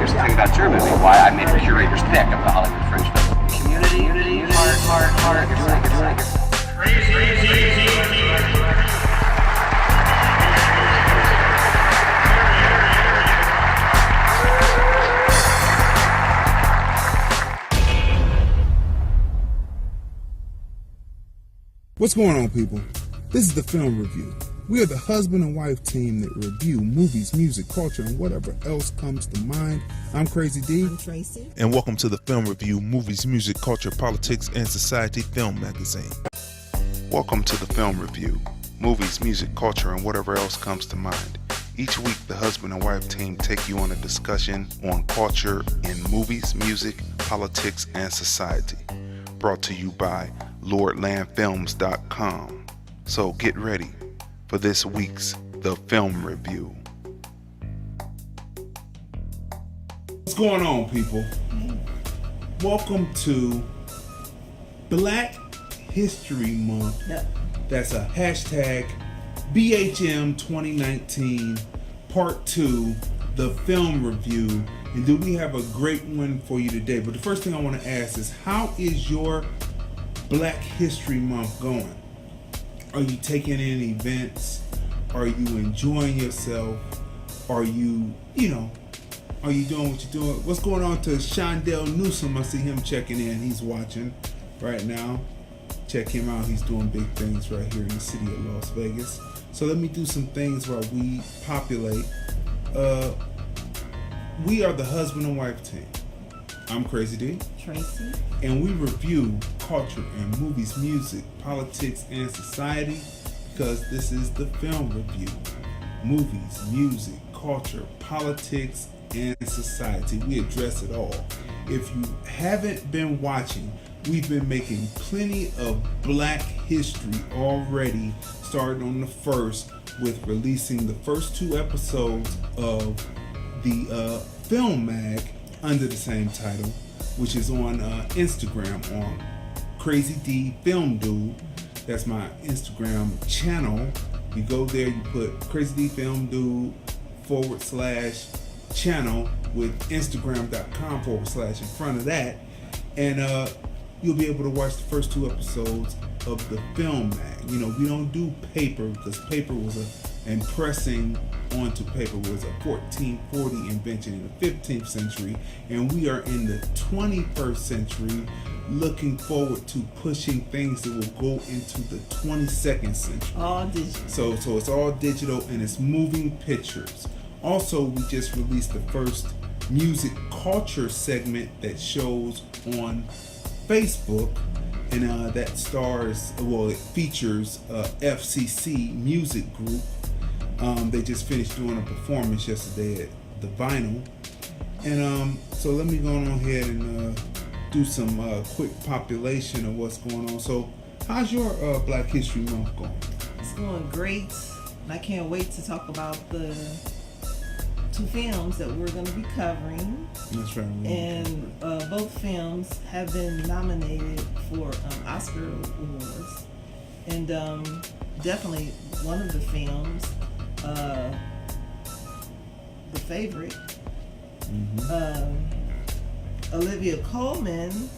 Here's the thing about your movie, why I made a curator's pick of the Hollywood Fringe Festival. Community, heart, What's going on, people? This is the Film Review. We are the husband and wife team that review movies, music, culture, and whatever else comes to mind. I'm Crazy D. I'm Tracey. And welcome to the Film Review, movies, music, culture, politics, and society film magazine. Welcome to the Film Review, movies, music, culture, and whatever else comes to mind. Each week, the husband and wife team take you on a discussion on culture in movies, music, politics, and society. Brought to you by Lordlandfilmsdotcom. So get ready for this week's The Film Review. What's going on, people? Welcome to Black History Month. Yep. That's a hashtag BHM 2019 Part 2, The Film Review. And do we have a great one for you today? But the first thing I want to ask is, how is your Black History Month going? Are you taking in events? Are you enjoying yourself? Are you doing what you're doing? What's going on to Shondell Newsom? I see him checking in. He's watching right now. Check him out. He's doing big things right here in the city of Las Vegas. So let me do some things while we populate. We are the husband and wife team. I'm Crazy D. Tracey. And we review culture and movies, music, politics, and society, because this is the Film Review. Movies, music, culture, politics, and society. We address it all. If you haven't been watching, we've been making plenty of Black history already, starting on the 1st with releasing the first 2 episodes of the Film Mag under the same title, which is on Instagram on Crazy D Film Dude. That's my Instagram channel. You go there, you put Crazy D Film Dude /channel with Instagram.com / in front of that, and you'll be able to watch the first 2 episodes of the Film Mag. We don't do paper because paper was and pressing onto paper was a 1440 invention in the 15th century, and we are in the 21st century looking forward to pushing things that will go into the 22nd century. All digital. So it's all digital and it's moving pictures. Also, we just released the first music culture segment that shows on Facebook, and that it features FCC Music Group. They just finished doing a performance yesterday at the Vinyl. And so let me go on ahead and do some quick population of what's going on. So how's your Black History Month going? It's going great. And I can't wait to talk about the 2 films that we're going to be covering. That's right. And both films have been nominated for Oscar awards. And definitely one of the films, The Favorite, Olivia Colman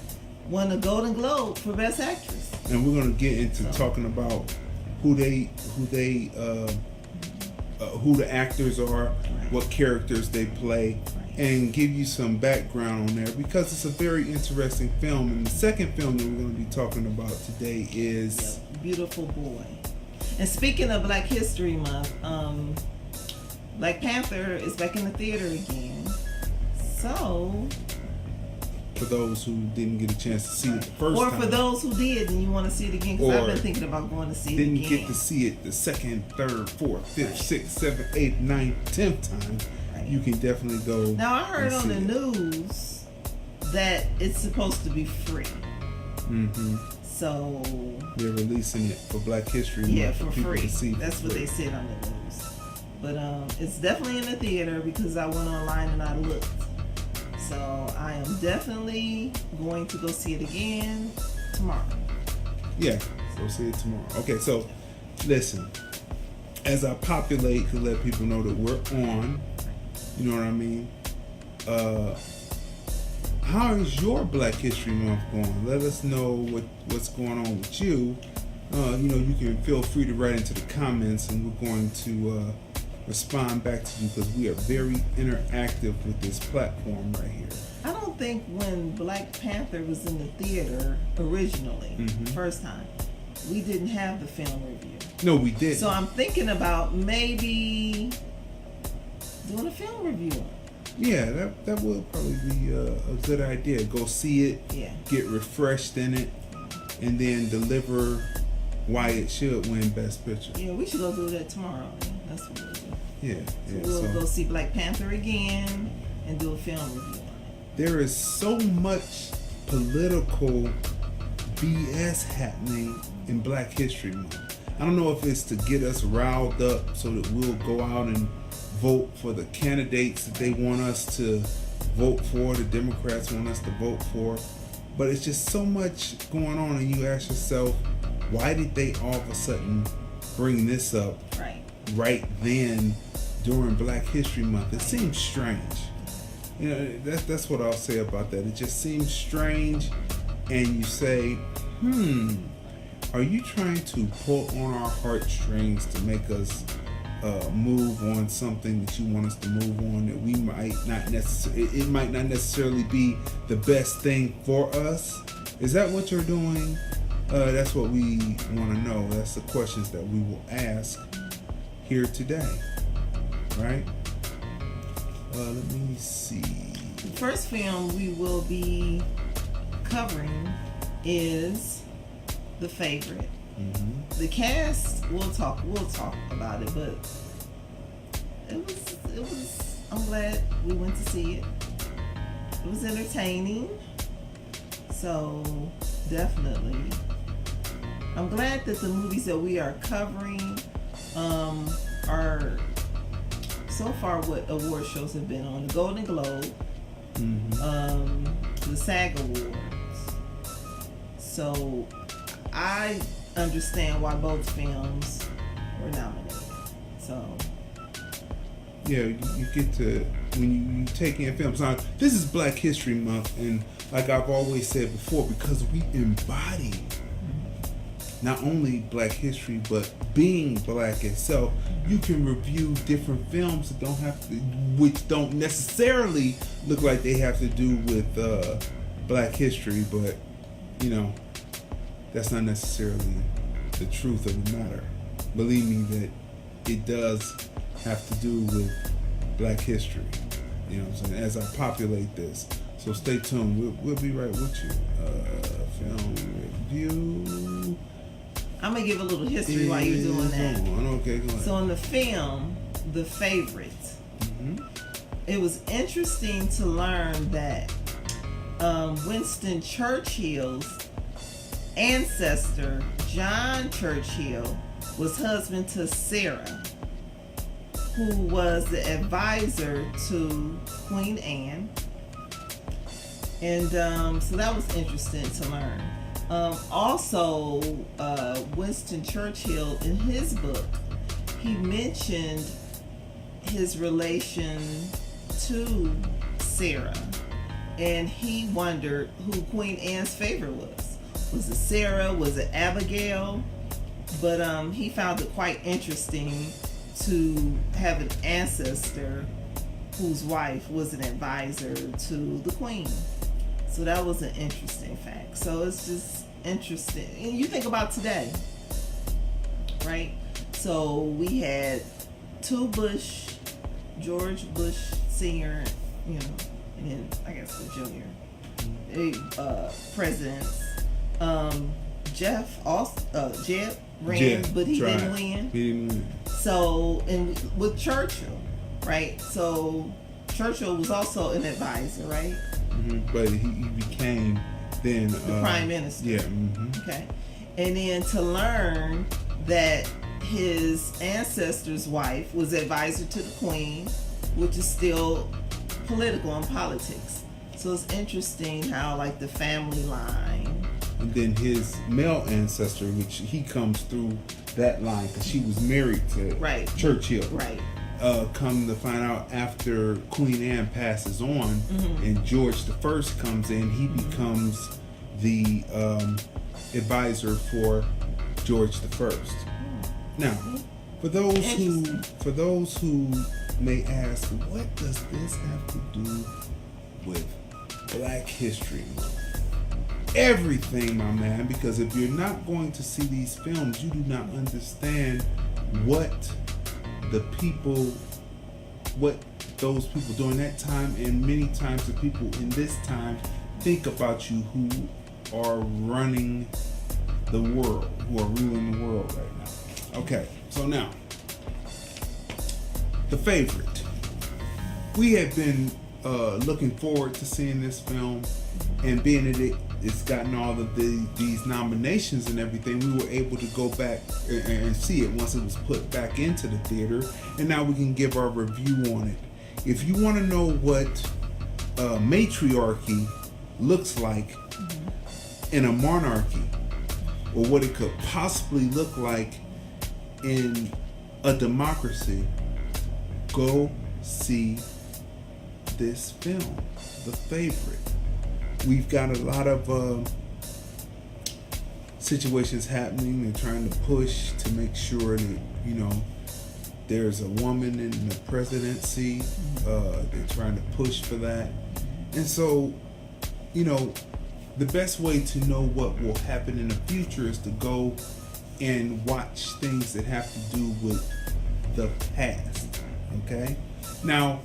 won a Golden Globe for Best Actress. And we're going to get into talking about who the actors are, what characters they play, and give you some background on there, because it's a very interesting film. And the second film that we're going to be talking about today is Beautiful Boy. And speaking of Black History Month, Black Panther is back in the theater again. So, for those who didn't get a chance to see it the first time, or for those who did and you want to see it again, because I've been thinking about going to see it again. Didn't get to see it the 2nd, 3rd, 4th, 5th, 6th, 7th, 8th, 9th, 10th time, you can definitely go. Now, I heard on the news that it's supposed to be free. So they're releasing it for Black History Month. Yeah, for free. To see That's what they said on the news. But it's definitely in the theater, because I went online and I looked. So I am definitely going to go see it again tomorrow. Yeah, go see it tomorrow. Okay, so listen, as I populate to let people know that we're on, you know what I mean? how is your Black History Month going? Let us know what's going on with you. You can feel free to write into the comments, and we're going to respond back to you because we are very interactive with this platform right here. I don't think when Black Panther was in the theater originally, first time, we didn't have the film review. No, we didn't. So I'm thinking about maybe doing a film review on it. Yeah, that would probably be a good idea. Go see it, get refreshed in it, and then deliver why it should win Best Picture. Yeah, we should go do that tomorrow. That's what we'll do. Yeah. So we'll go see Black Panther again and do a film review on it. There is so much political BS happening in Black History Month. I don't know if it's to get us riled up so that we'll go out and vote for the candidates that they want us to vote for, the Democrats want us to vote for, but it's just so much going on, and you ask yourself, why did they all of a sudden bring this up right then during Black History Month? It seems strange. That's what I'll say about that. It just seems strange, and you say, are you trying to pull on our heartstrings to make us move on something that you want us to move on, that we might not necessarily be the best thing for us? Is that what you're doing? That's what we want to know. That's the questions that we will ask here today, right? Let me see. The first film we will be covering is The Favorite. The cast, we'll talk about it, but it was. I'm glad we went to see it. It was entertaining, so definitely. I'm glad that the movies that we are covering are so far what award shows have been on: the Golden Globe, the SAG Awards. So I understand why both films were nominated. So yeah, you get to, when you take in films. Now, this is Black History Month, and like I've always said before, because we embody not only Black history but being Black itself, you can review different films that which don't necessarily look like they have to do with Black history, but that's not necessarily the truth of the matter. Believe me that it does have to do with Black history. You know what I'm saying? As I populate this. So stay tuned. We'll be right with you. Film review. I'm going to give a little history while you're doing that. Okay, go ahead. So in the film, The Favorite, it was interesting to learn that Winston Churchill's ancestor, John Churchill, was husband to Sarah, who was the advisor to Queen Anne. And so that was interesting to learn. Also, Winston Churchill, in his book, he mentioned his relation to Sarah, and he wondered who Queen Anne's favorite was. Was it Sarah? Was it Abigail? But he found it quite interesting to have an ancestor whose wife was an advisor to the Queen. So that was an interesting fact. So it's just interesting. And you think about today, right? So we had George Bush Sr., and then I guess the junior presidents. Jeb ran, but he didn't win. So, and with Churchill, right? So Churchill was also an advisor, right? But he became then the prime minister. Yeah. Okay. And then to learn that his ancestor's wife was advisor to the Queen, which is still political and politics. So it's interesting how like the family line. And then his male ancestor, which he comes through that line because she was married to Churchill. Right. come to find out after Queen Anne passes on and George I comes in, he becomes the advisor for George I. Now, for those who may ask, what does this have to do with Black History Month? Everything, my man, because if you're not going to see these films, you do not understand what those people during that time, and many times the people in this time think about you who are running the world, who are ruling the world right now. Okay, so now, The Favorite. We have been looking forward to seeing this film, and being that it's gotten all of these nominations and everything, we were able to go back and see it once it was put back into the theater, and now we can give our review on it. If you want to know what matriarchy looks like in a monarchy, or what it could possibly look like in a democracy, go see this film, The Favorite. We've got a lot of situations happening. They're trying to push to make sure that, there's a woman in the presidency. They're trying to push for that. And so, the best way to know what will happen in the future is to go and watch things that have to do with the past. Okay? Now,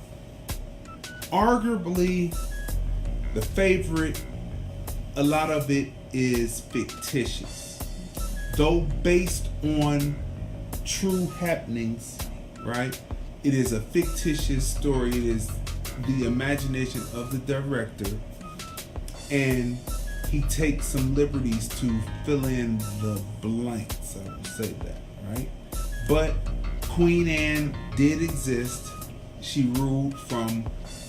arguably, The Favorite, a lot of it is fictitious. Though based on true happenings, right? It is a fictitious story. It is the imagination of the director, and he takes some liberties to fill in the blanks, I would say that, right? But Queen Anne did exist. She ruled from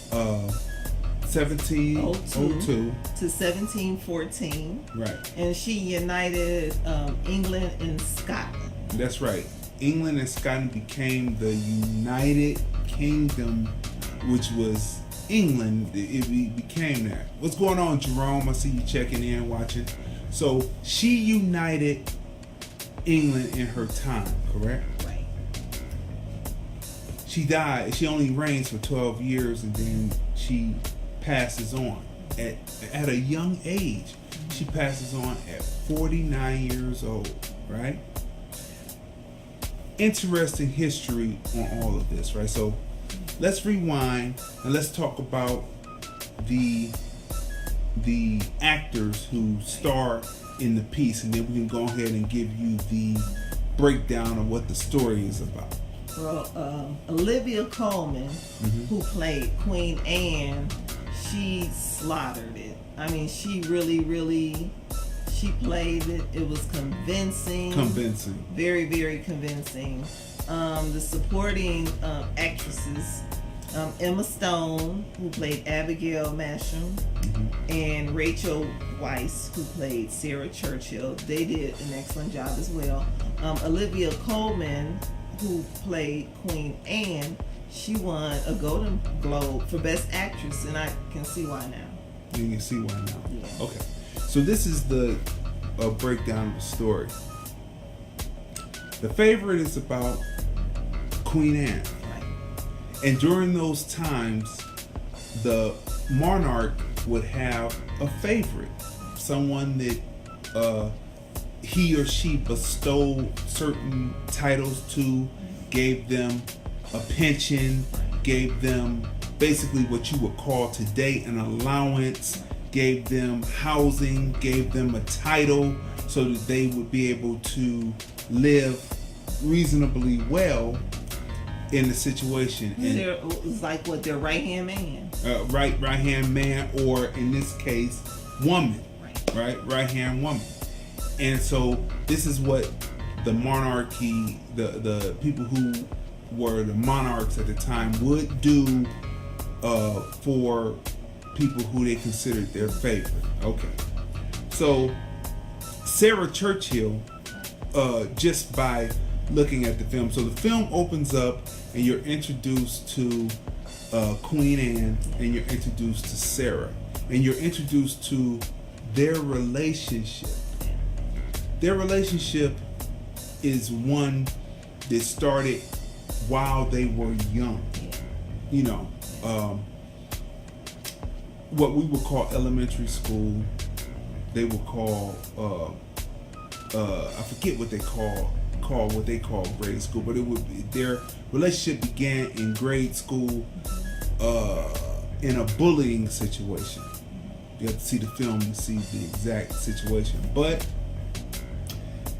1702 to 1714. Right. And she united England and Scotland. That's right. England and Scotland became the United Kingdom, which was England. It became that. What's going on, Jerome? I see you checking in, watching. So she united England in her time, correct? Right. She died. She only reigns for 12 years, and then she passes on at a young age. She passes on at 49 years old, right? Interesting history on all of this, right? So let's rewind and let's talk about the actors who star in the piece, and then we can go ahead and give you the breakdown of what the story is about. Well, Olivia Colman, who played Queen Anne, she slaughtered it. I mean, she really she played it. It was convincing. Very, very convincing. The supporting actresses, Emma Stone, who played Abigail Masham, and Rachel Weisz, who played Sarah Churchill. They did an excellent job as well. Olivia Colman, who played Queen Anne, she won a Golden Globe for Best Actress, and I can see why now. You can see why now. Yeah. Okay. So this is the breakdown of the story. The Favorite is about Queen Anne. Right. And during those times, the monarch would have a favorite, someone that he or she bestowed certain titles to, gave them a pension, gave them basically what you would call today an allowance, gave them housing, gave them a title so that they would be able to live reasonably well in the situation. And It was like what, their right-hand man. right-hand man, or in this case, woman. Right-hand woman. And so this is what the monarchy, the people who were the monarchs at the time would do for people who they considered their favorite. Okay. So Sarah Churchill, just by looking at the film. So the film opens up and you're introduced to Queen Anne, and you're introduced to Sarah, and you're introduced to their relationship. Their relationship is one that started while they were young. You know, what we would call elementary school, they would call I forget what they call grade school, but it would be, their relationship began in grade school in a bullying situation. You have to see the film to see the exact situation. But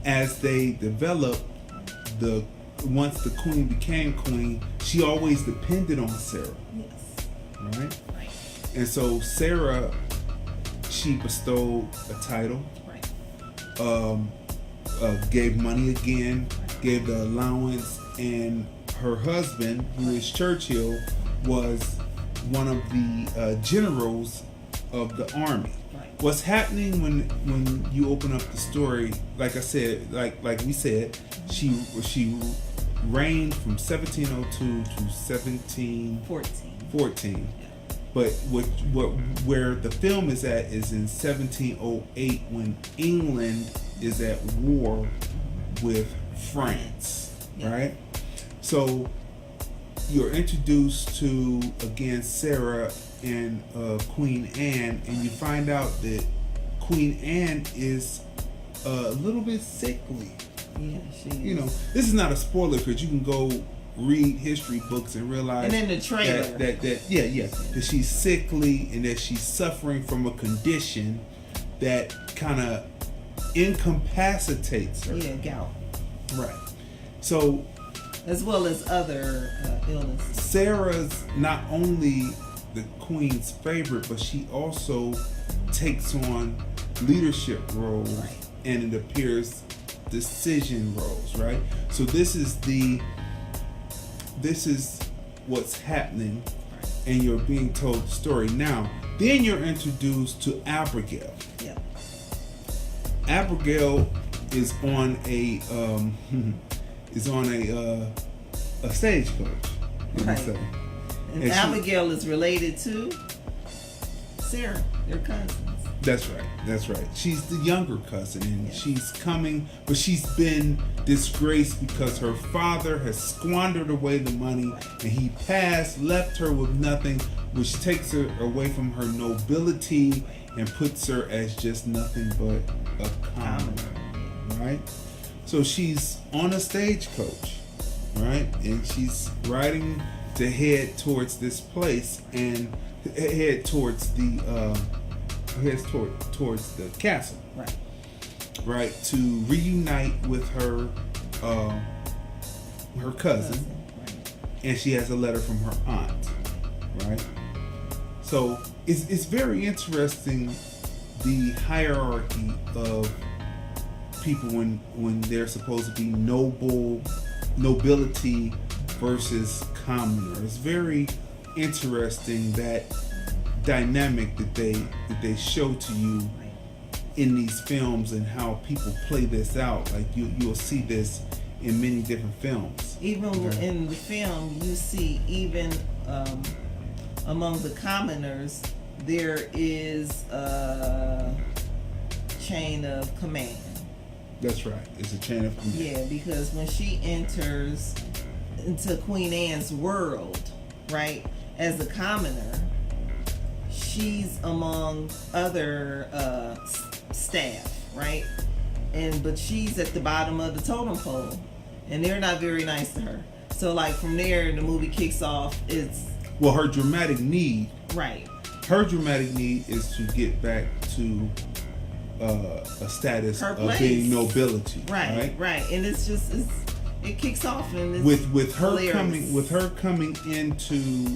as they developed, once the queen became queen, she always depended on Sarah. Yes. Right? And so Sarah, she bestowed a title, gave money again, gave the allowance, and her husband, who is Churchill, was one of the generals of the army. What's happening when you open up the story, like I said, like we said, she reigned from 1702 to 1714. But where the film is at is in 1708, when England is at war with France, right? So you're introduced to, again, Sarah and Queen Anne, and you find out that Queen Anne is a little bit sickly. Yeah, she is. You know, this is not a spoiler because you can go read history books and realize, and in the trailer that she's sickly and that she's suffering from a condition that kind of incapacitates her. Yeah, gout. Right. So, as well as other illnesses. Sarah's not only the queen's favorite, but she also takes on leadership roles, and it appears decision roles, right? So this is what's happening, and you're being told the story. Now, then you're introduced to Abigail. Yeah. Abigail is on a stagecoach. Right. And Abigail is related to Sarah, their cousins. That's right. She's the younger cousin, and she's coming, but she's been disgraced because her father has squandered away the money, and he left her with nothing, which takes her away from her nobility and puts her as just nothing but a commoner, right? So she's on a stagecoach, right? And she's riding to head towards this place and head towards the castle, right, to reunite with her cousin, and she has a letter from her aunt, right? So it's very interesting, the hierarchy of people when they're supposed to be nobility versus commoner. It's very interesting, that dynamic that they show to you in these films, and how people play this out. Like you'll see this in many different films. Even in the film, you see even among the commoners, there is a chain of command. That's right. It's a chain of command. Yeah, because when she enters into Queen Anne's world, right, as a commoner, she's among other staff, right? But she's at the bottom of the totem pole, and they're not very nice to her. So, like, from there, the movie kicks off. Her dramatic need. Right. Her dramatic need is to get back to a status of being nobility. Right. And it kicks off, and it's with her hilarious. coming into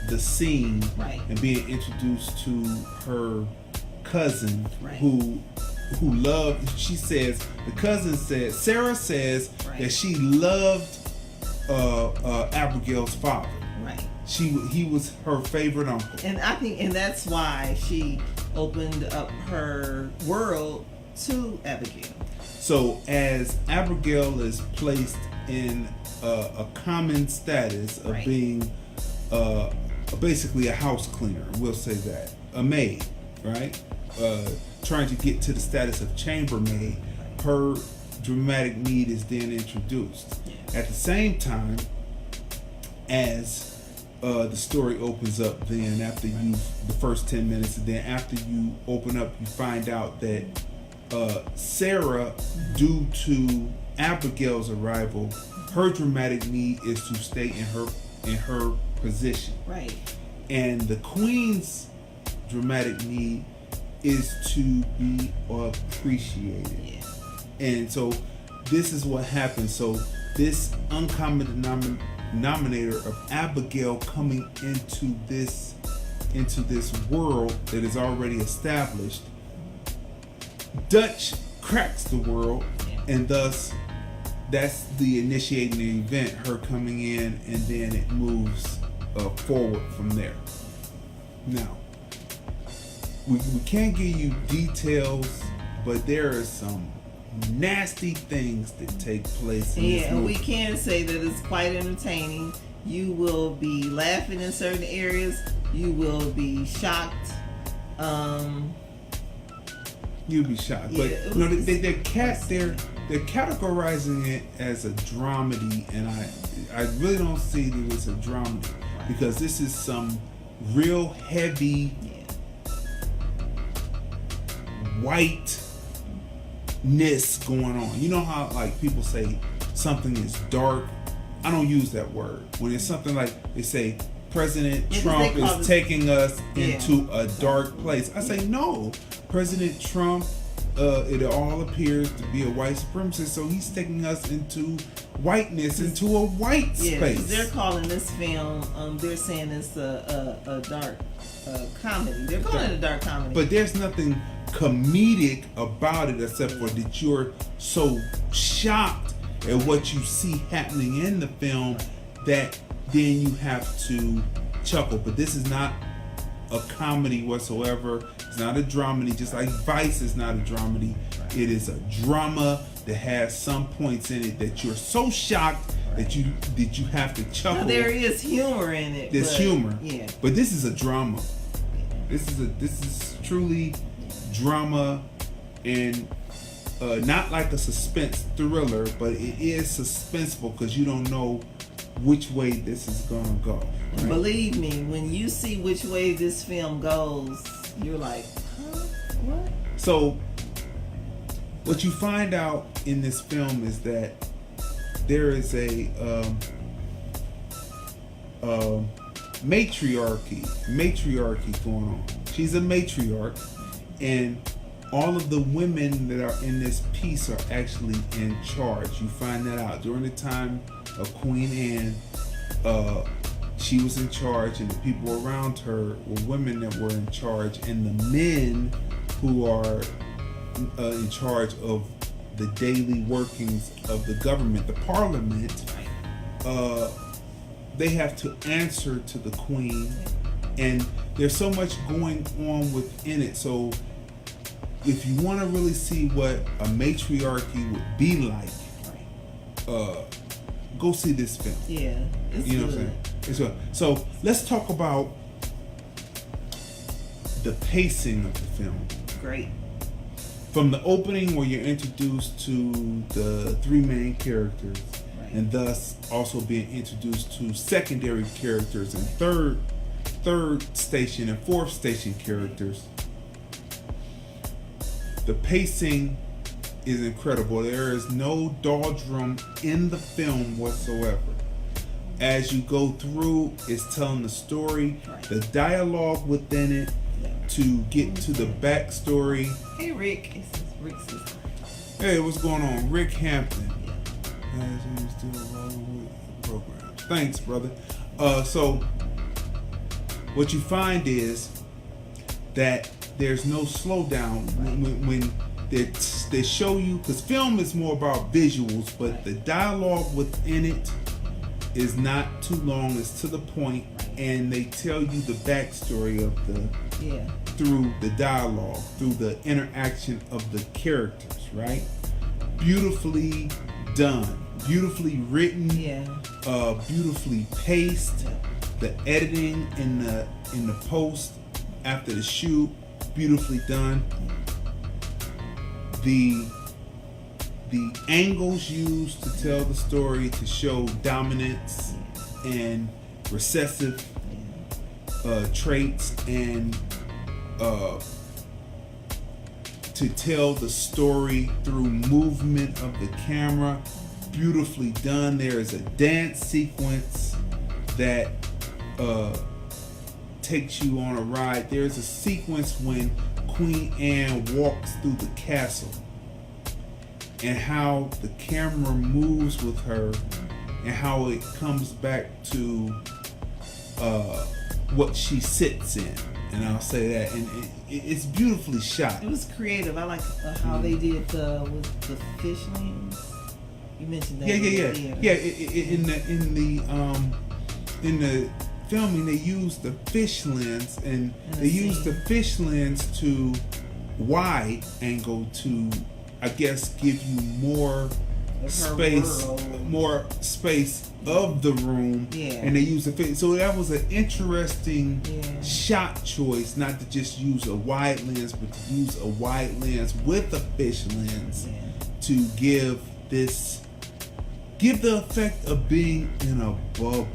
the scene, and being introduced to her cousin, who loved. She says, the cousin says, Sarah says that she loved Abigail's father. Right. He was her favorite uncle. And I think, and that's why she opened up her world to Abigail. So as Abigail is placed in a common status of Right. being basically a house cleaner, we'll say that, a maid, right? Trying to get to the status of chambermaid, her dramatic need is then introduced. At the same time as the story opens up, then after the first 10 minutes, and then after you open up, you find out that Sarah, due to Abigail's arrival, her dramatic need is to stay in her position. Right. And the Queen's dramatic need is to be appreciated. Yeah. And so this is what happens. So this uncommon denominator of Abigail coming into this world that is already established, Dutch cracks the world, and thus that's the initiating event, her coming in, and then it moves forward from there. Now, we can't give you details, but there are some nasty things that take place in this And movie. we can say that it's quite entertaining. You will be laughing in certain areas. You will be shocked. You'll be shocked, Yeah, but you know they're categorizing it as a dramedy, and I really don't see that it's a dramedy because this is some real heavy whiteness going on. You know how like people say something is dark? I don't use that word. When it's something like they say President Trump is taking us into a dark place, I say no. President Trump, it all appears to be a white supremacist, so he's taking us into whiteness, into a white space. They're calling this film, they're saying it's a dark comedy. They're calling it a dark comedy. But there's nothing comedic about it except for that you're so shocked at what you see happening in the film that then you have to chuckle. But this is not a comedy whatsoever. It's not a dramedy, just like Vice is not a dramedy. It is a drama that has some points in it that you're so shocked that you have to chuckle. Now, there is humor in it. There's humor. Yeah. But this is a drama. This is truly drama, and not like a suspense thriller, but it is suspenseful because you don't know which way this is gonna go. Right? Believe me, when you see which way this film goes, you're like, huh? What? So, what you find out in this film is that there is a matriarchy going on. She's a matriarch, and all of the women that are in this piece are actually in charge. You find that out during the time of Queen Anne. She was in charge, and the people around her were women that were in charge, and the men who are in charge of the daily workings of the government, the parliament, they have to answer to the queen, and there's so much going on within it. So if you want to really see what a matriarchy would be like, go see this film. Yeah, it's You know good. what I'm saying? It's good. So let's talk about the pacing of the film. Great. From the opening, where you're introduced to the three main characters, and thus also being introduced to secondary characters and third station and fourth station characters. The pacing is incredible. There is no doldrum in the film whatsoever. As you go through, it's telling the story, the dialogue within it, to get to the backstory. Hey, Rick. Rick's sister. Hey, what's going on? Rick Hampton. Still rolling with programs. Thanks, brother. So what you find is that there's no slowdown when they show you, because film is more about visuals, but the dialogue within it is not too long. It's to the point, and they tell you the backstory of through the dialogue, through the interaction of the characters, right? beautifully done, beautifully written, beautifully paced. The editing in the post after the shoot, beautifully done. The angles used to tell the story to show dominance and recessive traits, and to tell the story through movement of the camera, beautifully done. There is a dance sequence that takes you on a ride. There's a sequence when Queen Anne walks through the castle, and how the camera moves with her, and how it comes back to what she sits in. And I'll say that, and it's beautifully shot. It was creative. I like how they did the fishlings. You mentioned that. In the filming, they used the fish lens, and they used the fish lens to wide angle to, I guess, give you more space of the room. And they used the fish. So that was an interesting shot choice, not to just use a wide lens, but to use a wide lens with a fish lens to give the effect of being in a bubble.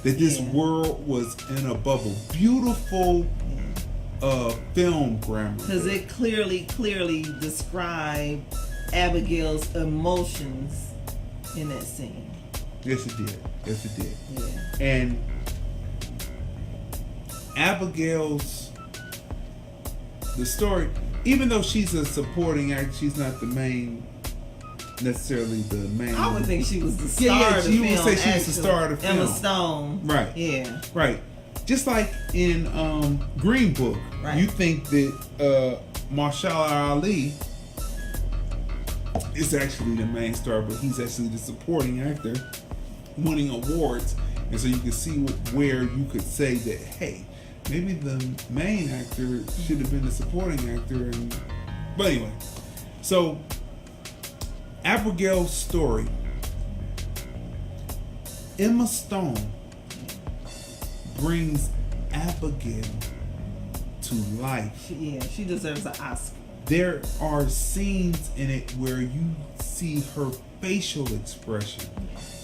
That this world was in a bubble. Beautiful film grammar. Because it clearly described Abigail's emotions in that scene. Yes, it did. And Abigail's, the story, even though she's a supporting actor, she's not the main, necessarily the main. I would think she was the star of the film. You would say she was the star of the film. Emma Stone. Right. Yeah. Right. Just like in Green Book, you think that Mahershala Ali is actually the main star, but he's actually the supporting actor, winning awards. And so you can see where you could say that, hey, maybe the main actor should have been the supporting actor. But anyway, so Abigail's story, Emma Stone brings Abigail to life. She deserves an Oscar. There are scenes in it where you see her facial expression,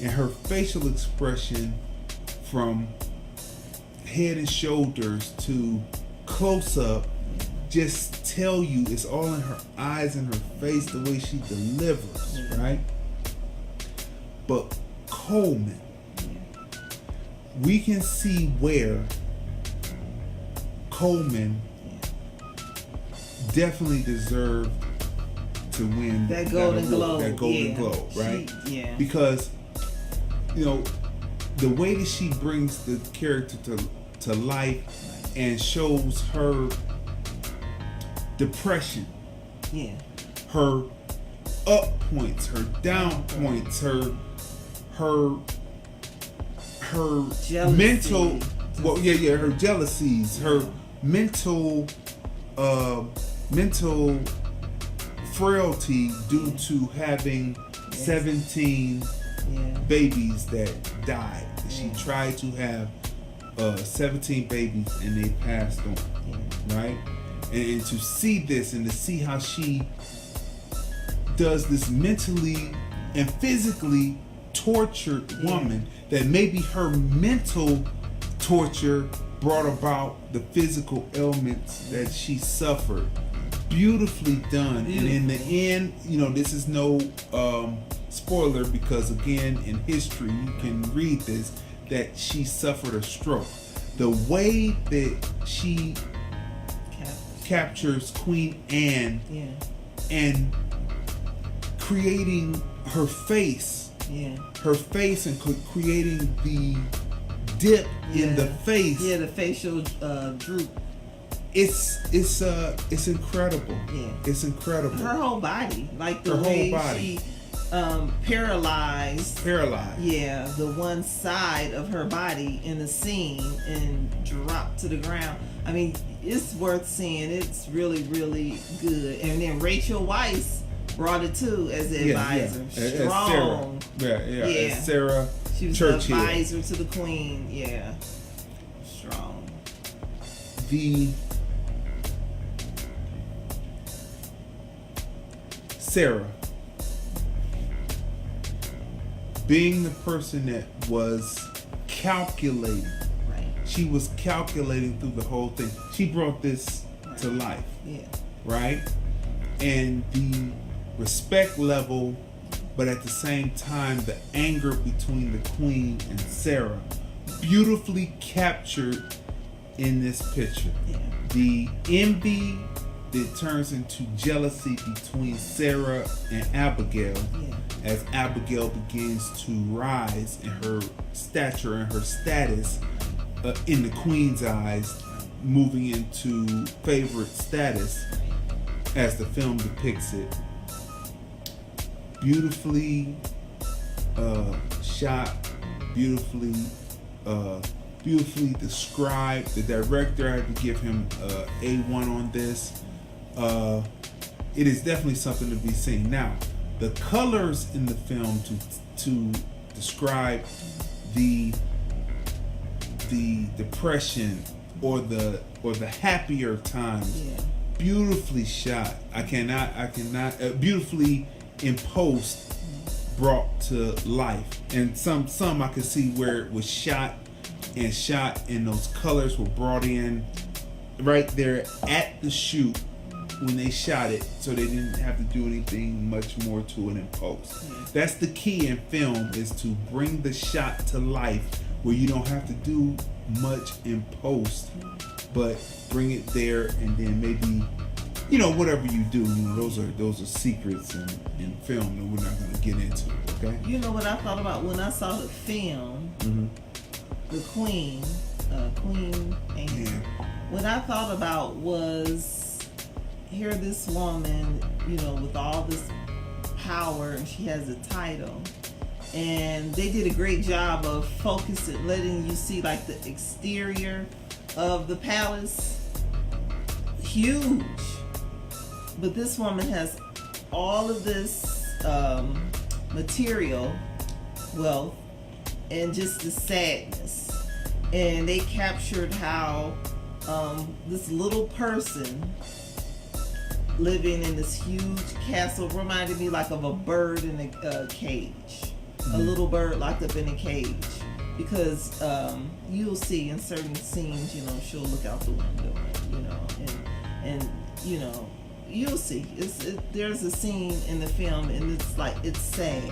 and her facial expression from head and shoulders to close up just tell you it's all in her eyes and her face, the way she delivers, right? But Coleman, we can see where Coleman definitely deserved to win that Golden Globe. That Golden Globe, right? Because, you know, the way that she brings the character to life and shows her depression, her up points, her down points, her jealousy. Mental, her jealousies, her mental frailty due to having 17 babies that died. She tried to have 17 babies and they passed on, right? And to see this and to see how she does this mentally and physically tortured woman, that maybe her mental torture brought about the physical ailments that she suffered. Beautifully done. And in the end, you know, this is no spoiler, because again, in history, you can read this, that she suffered a stroke. The way that she captures Queen Anne and creating her face, and creating the dip in the face, the facial droop. It's incredible. It's incredible. Her whole body, like the way she paralyzed. The one side of her body in the scene and dropped to the ground. I mean, it's worth seeing. It's really, really good. And then Rachel Weisz brought it to as the advisor. Strong. As Sarah She was Churchill. the advisor to the Queen. Yeah. Strong. Sarah, being the person that was calculating, Right. she was calculating through the whole thing. She brought this to life, Yeah. right? And the respect level, but at the same time, the anger between the Queen and Sarah, beautifully captured in this picture. Yeah. The envy that turns into jealousy between Sarah and Abigail, Yeah. as Abigail begins to rise in her stature and her status in the Queen's eyes, moving into favorite status as the film depicts it. Beautifully shot, beautifully described. The director, I had to give him A1 on this. It is definitely something to be seen. Now, the colors in the film to describe the depression or the happier times, Yeah. beautifully shot. I cannot beautifully in post brought to life. And some I could see where it was shot and those colors were brought in right there at the shoot when they shot it, so they didn't have to do anything much more to it in post. That's the key in film, is to bring the shot to life where you don't have to do much in post, but bring it there, and then maybe, whatever you do, those are secrets in film that we're not going to get into, okay? You know what I thought about when I saw the film, the Queen Anne. Yeah. What I thought about was, here this woman, with all this power, and she has a title, and they did a great job of focusing, letting you see like the exterior of the palace. Huge. But this woman has all of this material wealth and just the sadness. And they captured how this little person living in this huge castle reminded me like of a bird in a cage. A little bird locked up in a cage. Because you'll see in certain scenes, she'll look out the window, and you'll see. There's a scene in the film, and it's sad.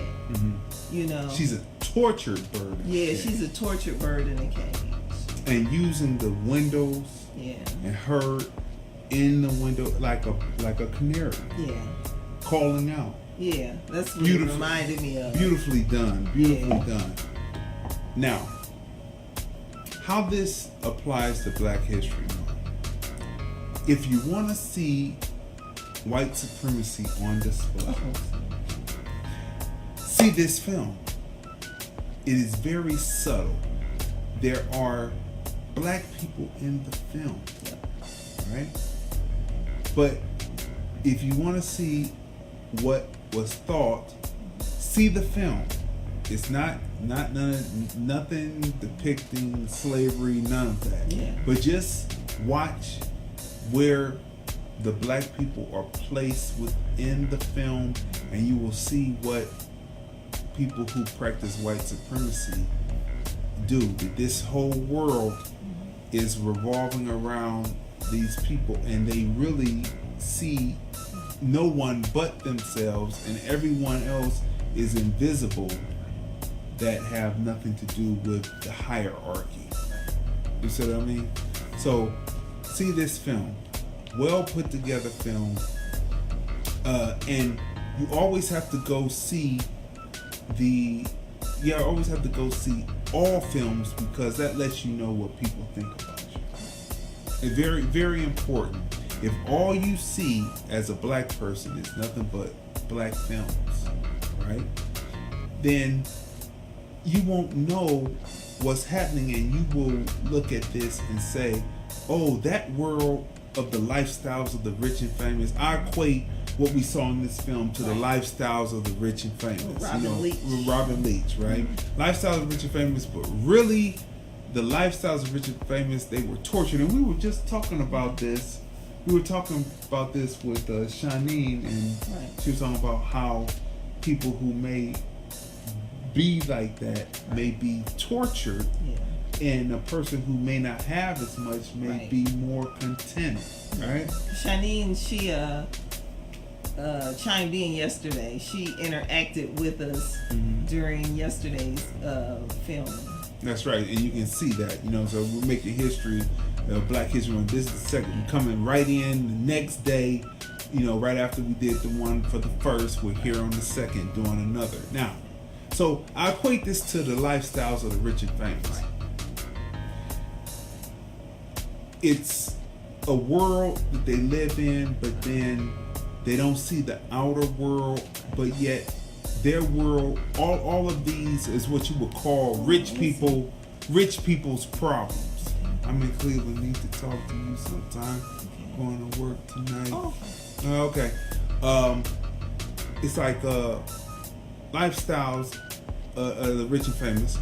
She's a tortured bird. Yeah, she's a tortured bird in a cage. And using the windows, and her in the window like a canary. Yeah. Calling out. Yeah, that's what it reminded me of. Beautifully done. Done. Now, how this applies to Black History Month. If you want to see white supremacy on display, see this film. It is very subtle. There are Black people in the film, right? But if you want to see what was thought, see the film. It's nothing depicting slavery, none of that. Yeah. But just watch where the Black people are placed within the film, and you will see what people who practice white supremacy do. That this whole world is revolving around these people, and they really see no one but themselves, and everyone else is invisible, that have nothing to do with the hierarchy. You see what I mean? So see this film, well put together film, and you always have to go see all films, because that lets you know what people think about you. It's very, very important. If all you see as a Black person is nothing but Black films, right, then you won't know what's happening, and you will look at this and say, oh, that world of the lifestyles of the rich and famous. I equate what we saw in this film to the lifestyles of the rich and famous. With Robin Leach, right? Lifestyles of rich and famous, but really the lifestyles of rich and famous, they were tortured. And we were just talking about this. We were talking about this with Shanine, and she was talking about how people who may be like that may be tortured, and a person who may not have as much may be more content, right? Shanine, she chimed in yesterday. She interacted with us during yesterday's filming. That's right, and you can see that, so we're making history, Black History Month. This is the second, coming right in the next day, right after we did the one for the first, we're here on the second doing another. Now, so I equate this to the lifestyles of the rich and famous. It's a world that they live in, but then they don't see the outer world, but yet their world, all of these is what you would call rich people's problems. I'm in Cleveland, need to talk to you sometime. Going to work tonight. Okay. It's like lifestyles of the rich and famous.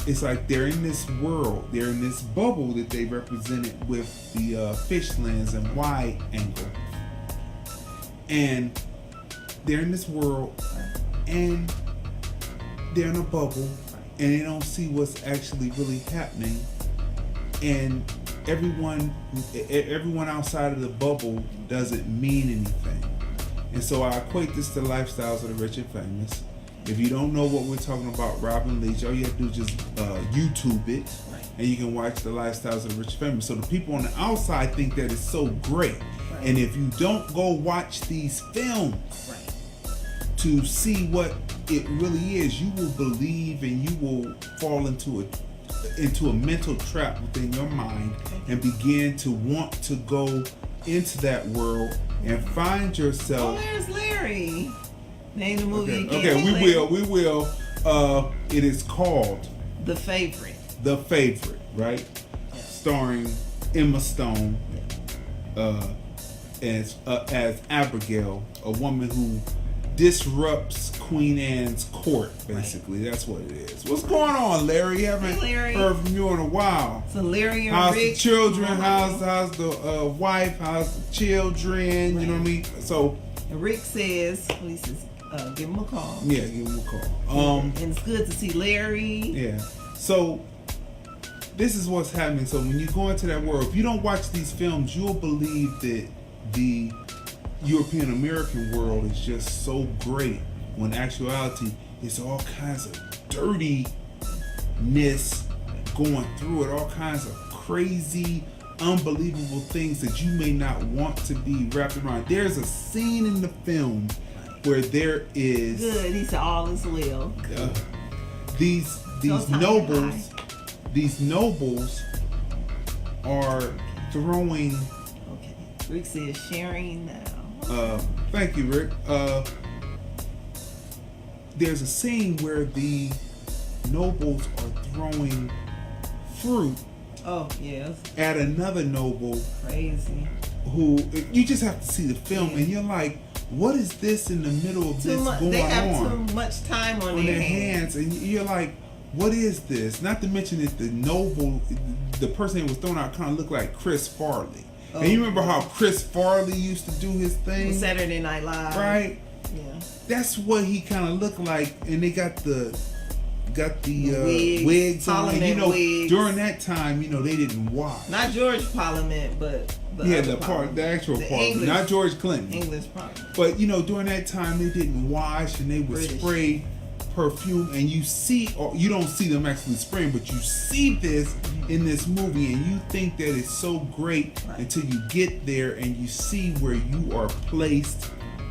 It's like they're in this world, they're in this bubble that they represented with the fish lens and wide angle. And they're in this world, and they're in a bubble, and they don't see what's actually really happening. And everyone outside of the bubble doesn't mean anything. And so I equate this to lifestyles of the rich and famous. If you don't know what we're talking about, Robin Leach, all you have to do is just YouTube it, and you can watch the lifestyles of the rich and famous. So the people on the outside think that it's so great. And if you don't go watch these films to see what it really is, you will believe, and you will fall into a mental trap within your mind and begin to want to go into that world and find yourself. Oh, there's Larry. Name the movie again. Okay, we will. It is called The Favorite. The Favorite, right? Yeah. Starring Emma Stone as Abigail, a woman who disrupts Queen Anne's court, basically. That's what it is. What's going on, Larry? Haven't heard from you in a while. So Larry and how's Rick, the children? How's the wife? How's the children? You know what I mean? So Rick says, he says, give him a call. Yeah, give him a call. And it's good to see Larry. Yeah. So this is what's happening. So when you go into that world, if you don't watch these films, you'll believe that the European American world is just so great, when in actuality it's all kinds of dirtiness going through it, all kinds of crazy, unbelievable things that you may not want to be wrapped around. There's a scene in the film where there is good. He said all is well. These nobles are throwing. Okay. Rick says sharing now. Thank you, Rick. There's a scene where the nobles are throwing fruit. Oh yes. At another noble. Crazy. Who you just have to see the film, and you're like, what is this in the middle of this going on? They have too much time on their hands. And you're like, what is this? Not to mention that the noble, the person that was thrown out, kind of looked like Chris Farley. Oh, and you remember how Chris Farley used to do his thing? Saturday Night Live. Right? Yeah. That's what he kind of looked like. And they got the wigs on. And, wigs. During that time, they didn't wash. Not George Parliament, but the actual Parliament, not George Clinton. English Parliament. But during that time, they didn't wash, and they would spray perfume, and you don't see them actually spraying, but you see this in this movie, and you think that it's so great until you get there and you see where you are placed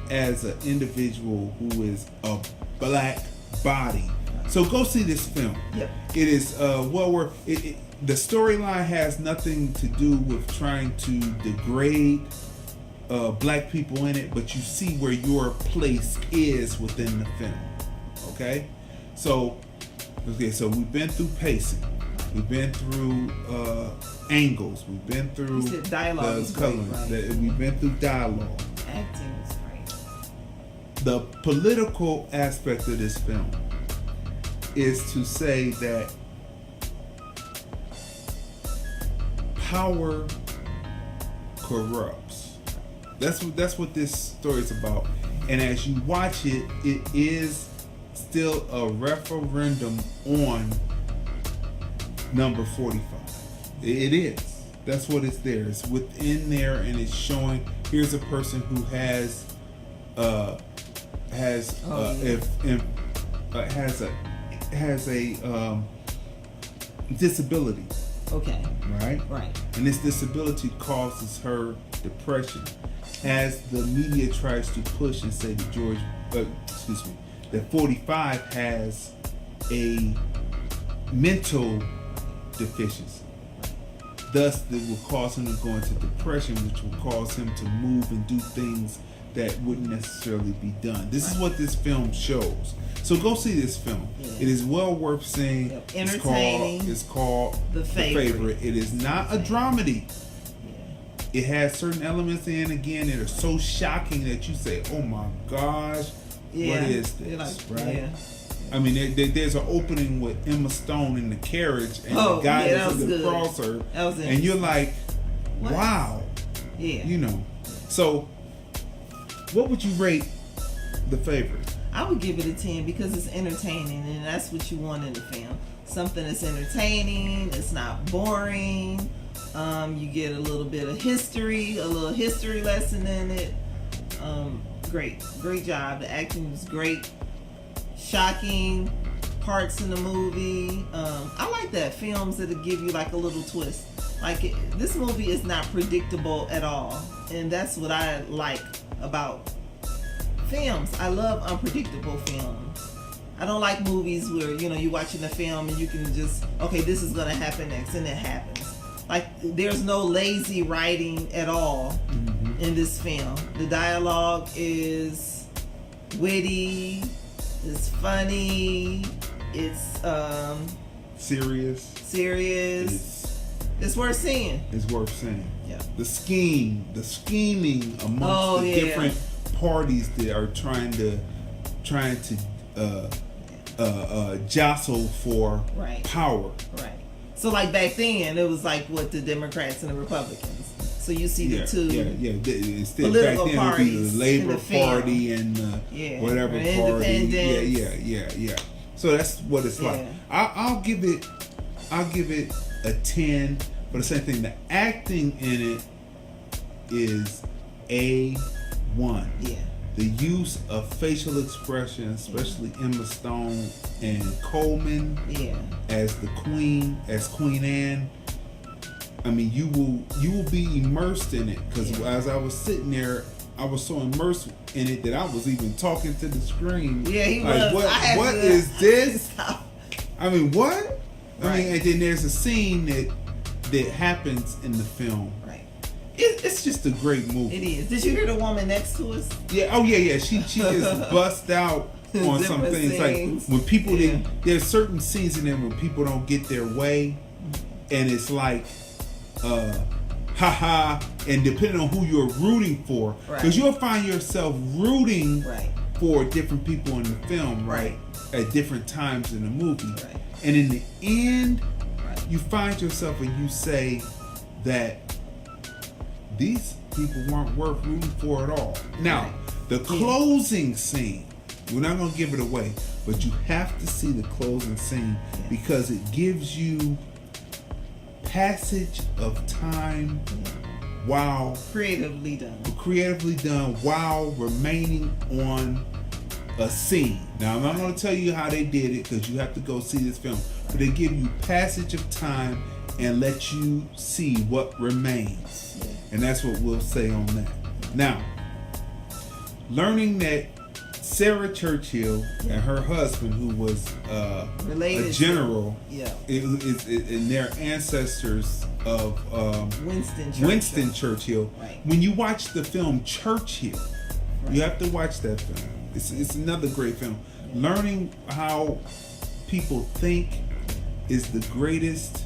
as an individual who is a black body. So go see this film. Yep. It is the storyline has nothing to do with trying to degrade black people in it, but you see where your place is within the film. Okay, so we've been through pacing. We've been through angles. We've been through You said dialogue is great, coloring. right? We've been through dialogue. Acting is great. The political aspect of this film is to say that power corrupts. That's what this story is about. And as you watch it, it is still a referendum on number 45. It is. That's what it's there. It's within there, and it's showing. Here's a person who has a disability. Okay. Right. Right. And this disability causes her depression. As the media tries to push and say that that 45 has a mental deficiency. Thus, it will cause him to go into depression, which will cause him to move and do things that wouldn't necessarily be done. This is what this film shows. So go see this film. Yeah. It is well worth seeing. Yep. Entertaining. It's called The Favorite. It is not a dramedy. It has certain elements in, again, that are so shocking that you say, oh my gosh, what is this, right? Yeah. I mean, there's an opening with Emma Stone in the carriage, and the guy is across her, and you're like, wow. Yeah. You know. So, what would you rate The Favorite? I would give it a 10 because it's entertaining, and that's what you want in a film. Something that's entertaining, it's not boring. You get a little bit of history, a little history lesson in it. Great job. The acting was great. Shocking parts in the movie. I like that, films that'll give you like a little twist. This movie is not predictable at all, and that's what I like about films. I love unpredictable films. I don't like movies where you're watching a film and you can just, okay, this is gonna happen next, and it happens. Like, there's no lazy writing at all in this film. The dialogue is witty, it's funny, it's serious. It's worth seeing. It's worth seeing. Yeah. The scheming amongst the different parties that are trying to jostle for power. Right. So like back then, it was like what the Democrats and the Republicans. So you see the two Instead, political back then parties, it would be the Labor Party and whatever party. Independence. Yeah. So that's what it's like. I'll give it a 10. But the same thing, the acting in it is A1. Yeah. The use of facial expression, especially Emma Stone and Coleman as Queen Anne. I mean, you will be immersed in it, because as I was sitting there, I was so immersed in it that I was even talking to the screen. Yeah, he like, was. What is this? I mean, what? I mean, and then there's a scene that happens in the film. It's just a great movie. It is. Did you hear the woman next to us? Yeah. Oh yeah. She just bust out on some things. Like when people there's certain scenes in there when people don't get their way, and it's like, haha. And depending on who you're rooting for, because you'll find yourself rooting for different people in the film, at different times in the movie, and in the end, you find yourself and you say that these people weren't worth rooting for at all. Now, the closing scene, we're not going to give it away, but you have to see the closing scene because it gives you passage of time while creatively done while remaining on a scene. Now, I'm not going to tell you how they did it because you have to go see this film, but they give you passage of time and let you see what remains. And that's what we'll say on that. Now, learning that Sarah Churchill and her husband, who was a general, and their ancestors of Winston Churchill. When you watch the film Churchill, you have to watch that film. It's another great film. Learning how people think is the greatest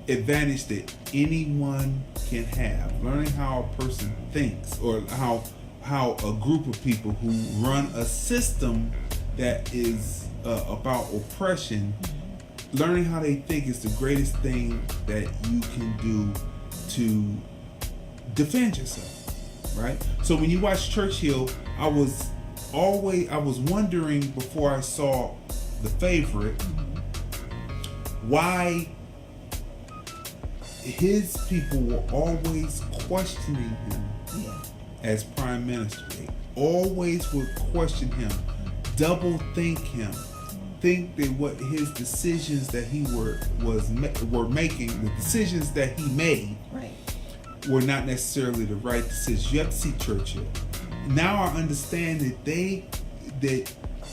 advantage that anyone can have. Learning how a person thinks, or how a group of people who run a system that is about oppression, learning how they think is the greatest thing that you can do to defend yourself, right? So when you watch Churchill, I was wondering before I saw The Favorite, why his people were always questioning him as prime minister. They always would question him, double think him, think that what his decisions that he were making, the decisions that he made, were not necessarily the right decisions. You have to see Churchill. Now I understand that the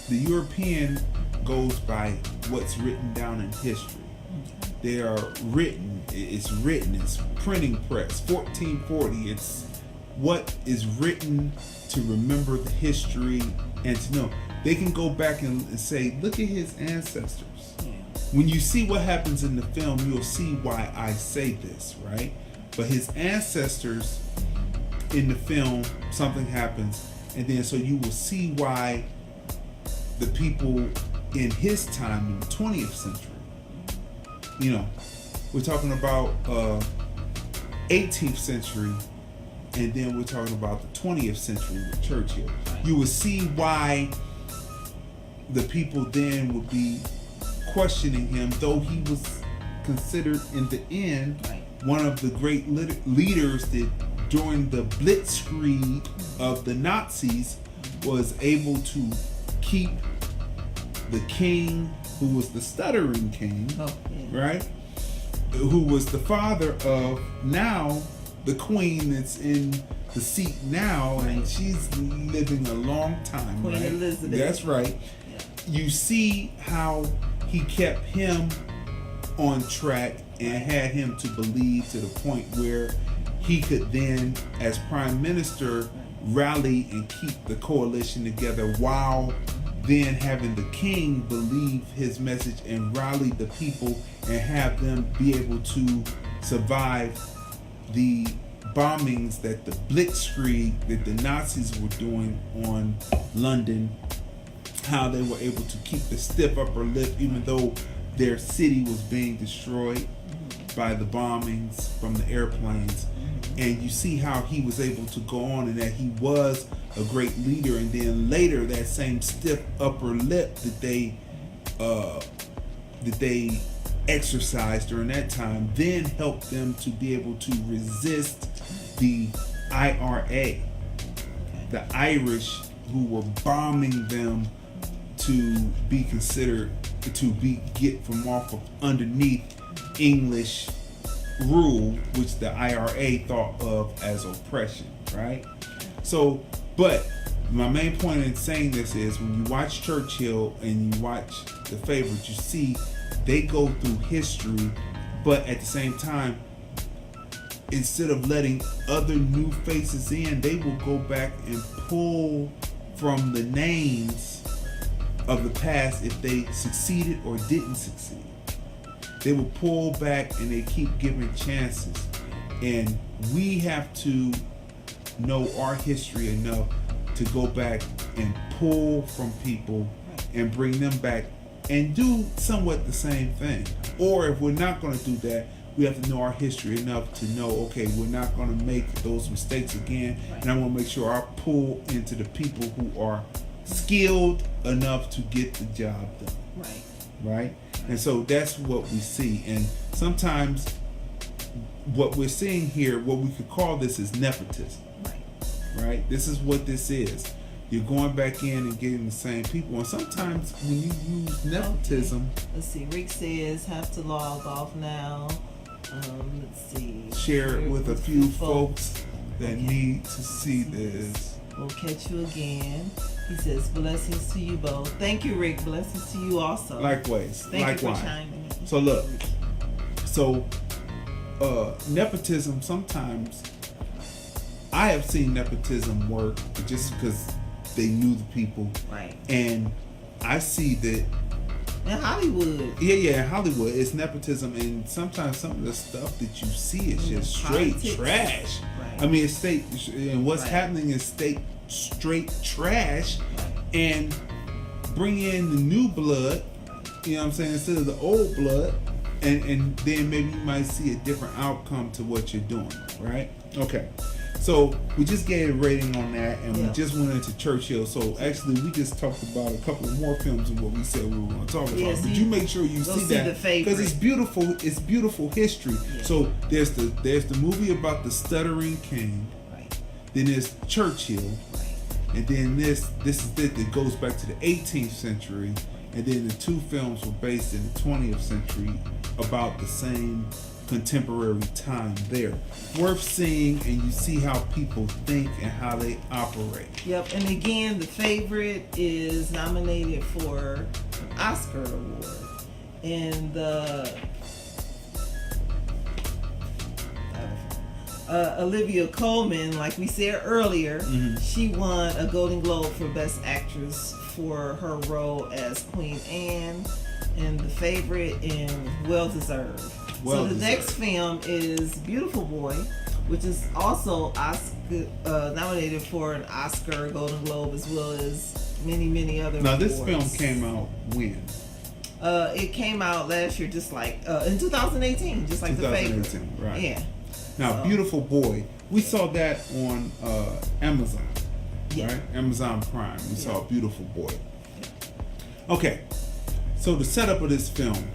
European goes by what's written down in history. They are written. It's printing press, 1440. It's what is written to remember the history and to know. They can go back and say, look at his ancestors. When you see what happens in the film, you'll see why I say this, right? But his ancestors in the film, something happens, and then so you will see why the people in his time in the 20th century, we're talking about 18th century, and then we're talking about the 20th century with Churchill. You will see why the people then would be questioning him, though he was considered in the end one of the great leaders that during the blitzkrieg of the Nazis was able to keep the king, who was the stuttering king, right? Who was the father of now the queen that's in the seat now, and she's living a long time. Queen Elizabeth. That's right. You see how he kept him on track and had him to believe to the point where he could then, as prime minister, rally and keep the coalition together, while then having the king believe his message and rally the people and have them be able to survive the bombings that the blitzkrieg that the Nazis were doing on London, how they were able to keep the stiff upper lip even though their city was being destroyed by the bombings from the airplanes. And you see how he was able to go on, and that he was a great leader, and then later that same stiff upper lip that they exercised during that time then helped them to be able to resist the IRA, the Irish, who were bombing them to be considered to get from off of underneath English rule, which the IRA thought of as oppression, right? So, but my main point in saying this is, when you watch Churchill and you watch The Favorite, you see they go through history, but at the same time, instead of letting other new faces in, they will go back and pull from the names of the past if they succeeded or didn't succeed. They will pull back and they keep giving chances. And we have to know our history enough to go back and pull from people and bring them back and do somewhat the same thing. Or if we're not going to do that, we have to know our history enough to know, okay, we're not going to make those mistakes again. And I want to make sure I pull into the people who are skilled enough to get the job done. Right? And so that's what we see. And sometimes what we're seeing here, what we could call this is nepotism. Right? This is what this is. You're going back in and getting the same people. And sometimes when you use nepotism... Okay. Let's see. Rick says, have to log off now. Let's see. Share it with a few folks that need to see this. We'll catch you again. He says, blessings to you both. Thank you, Rick. Blessings to you also. Likewise. Thank you for chiming in. So look. So nepotism, sometimes I have seen nepotism work just because they knew the people. Right. And I see that In Hollywood. Yeah, in Hollywood, it's nepotism, and sometimes some of the stuff that you see is just straight Politics. Trash. Right. I mean, it's and what's Right. happening is straight trash, Right. and bring in the new blood. You know what I'm saying, instead of the old blood, and then maybe you might see a different outcome to what you're doing, right? Okay. So we just gave a rating on that, and we just went into Churchill. So actually, we just talked about a couple of more films than what we said we were going to talk about. Yeah, but you make sure you see that because it's beautiful. It's beautiful history. Yeah. So there's the movie about the stuttering king. Right. Then there's Churchill, Right. and then this is it that goes back to the 18th century, and then the two films were based in the 20th century about the same contemporary time there. Worth seeing, and you see how people think and how they operate. Yep, and again, The Favorite is nominated for an Oscar award. And Olivia Colman, like we said earlier, she won a Golden Globe for Best Actress for her role as Queen Anne in The Favorite, and well deserved. So the next film is Beautiful Boy, which is also Oscar, nominated for an Oscar, Golden Globe, as well as many other Now awards. this film came out when? It came out last year, just like in 2018, just like The Favorite. 2018, right. Yeah. Now, Beautiful Boy, we saw that on Amazon, Yeah. right? Amazon Prime. We saw Beautiful Boy. Okay, so the setup of this film,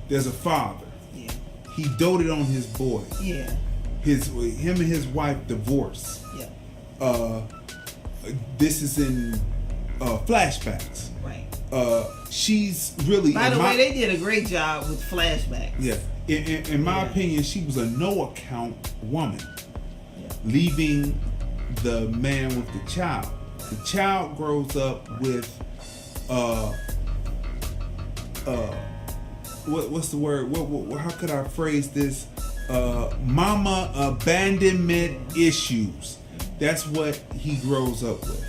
there's a father. Yeah. He doted on his boy. Yeah. Him and his wife divorced. Yeah. This is in flashbacks. Right. She's really. By the way, they did a great job with flashbacks. Yeah. In my opinion, she was a no-account woman, leaving the man with the child. The child grows up with what's the word? What how could I phrase this? Mama abandonment issues. That's what he grows up with.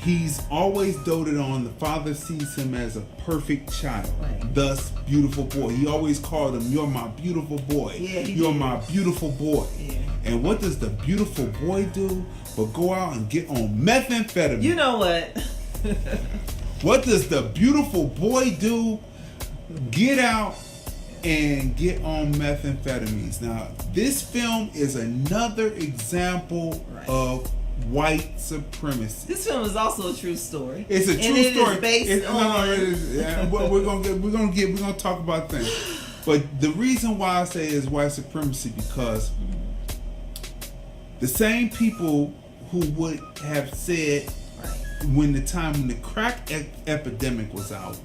He's always doted on. The father sees him as a perfect child. Right. Thus, beautiful boy. He always called him, "You're my beautiful boy. Yeah, You're my beautiful boy." Yeah. And what does the beautiful boy do but go out and get on methamphetamine? You know what? What does the beautiful boy do? Get out and get on methamphetamines. Now, this film is another example of white supremacy. This film is also a true story. It's a true and it story. Is based on. We're gonna talk about things. But the reason why I say it's white supremacy because the same people who would have said when the crack epidemic was out,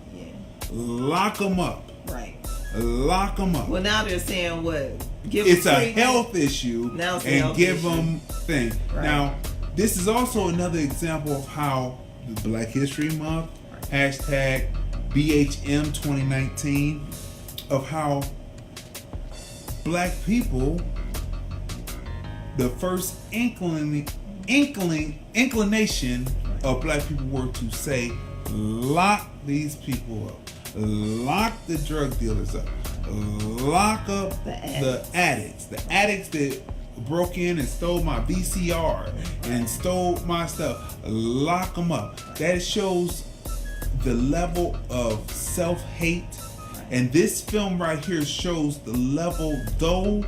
lock them up. Right. Lock them up. Well, now they're saying what? It's a health issue, now it's and give them thing. Right. Now, this is also another example of how the Black History Month, hashtag BHM 2019, of how black people, the first inclination of black people were to say, lock these people up. Lock the drug dealers up. Lock up the addicts. The addicts that broke in and stole my VCR and stole my stuff. Lock them up. That shows the level of self-hate. And this film right here shows the level, though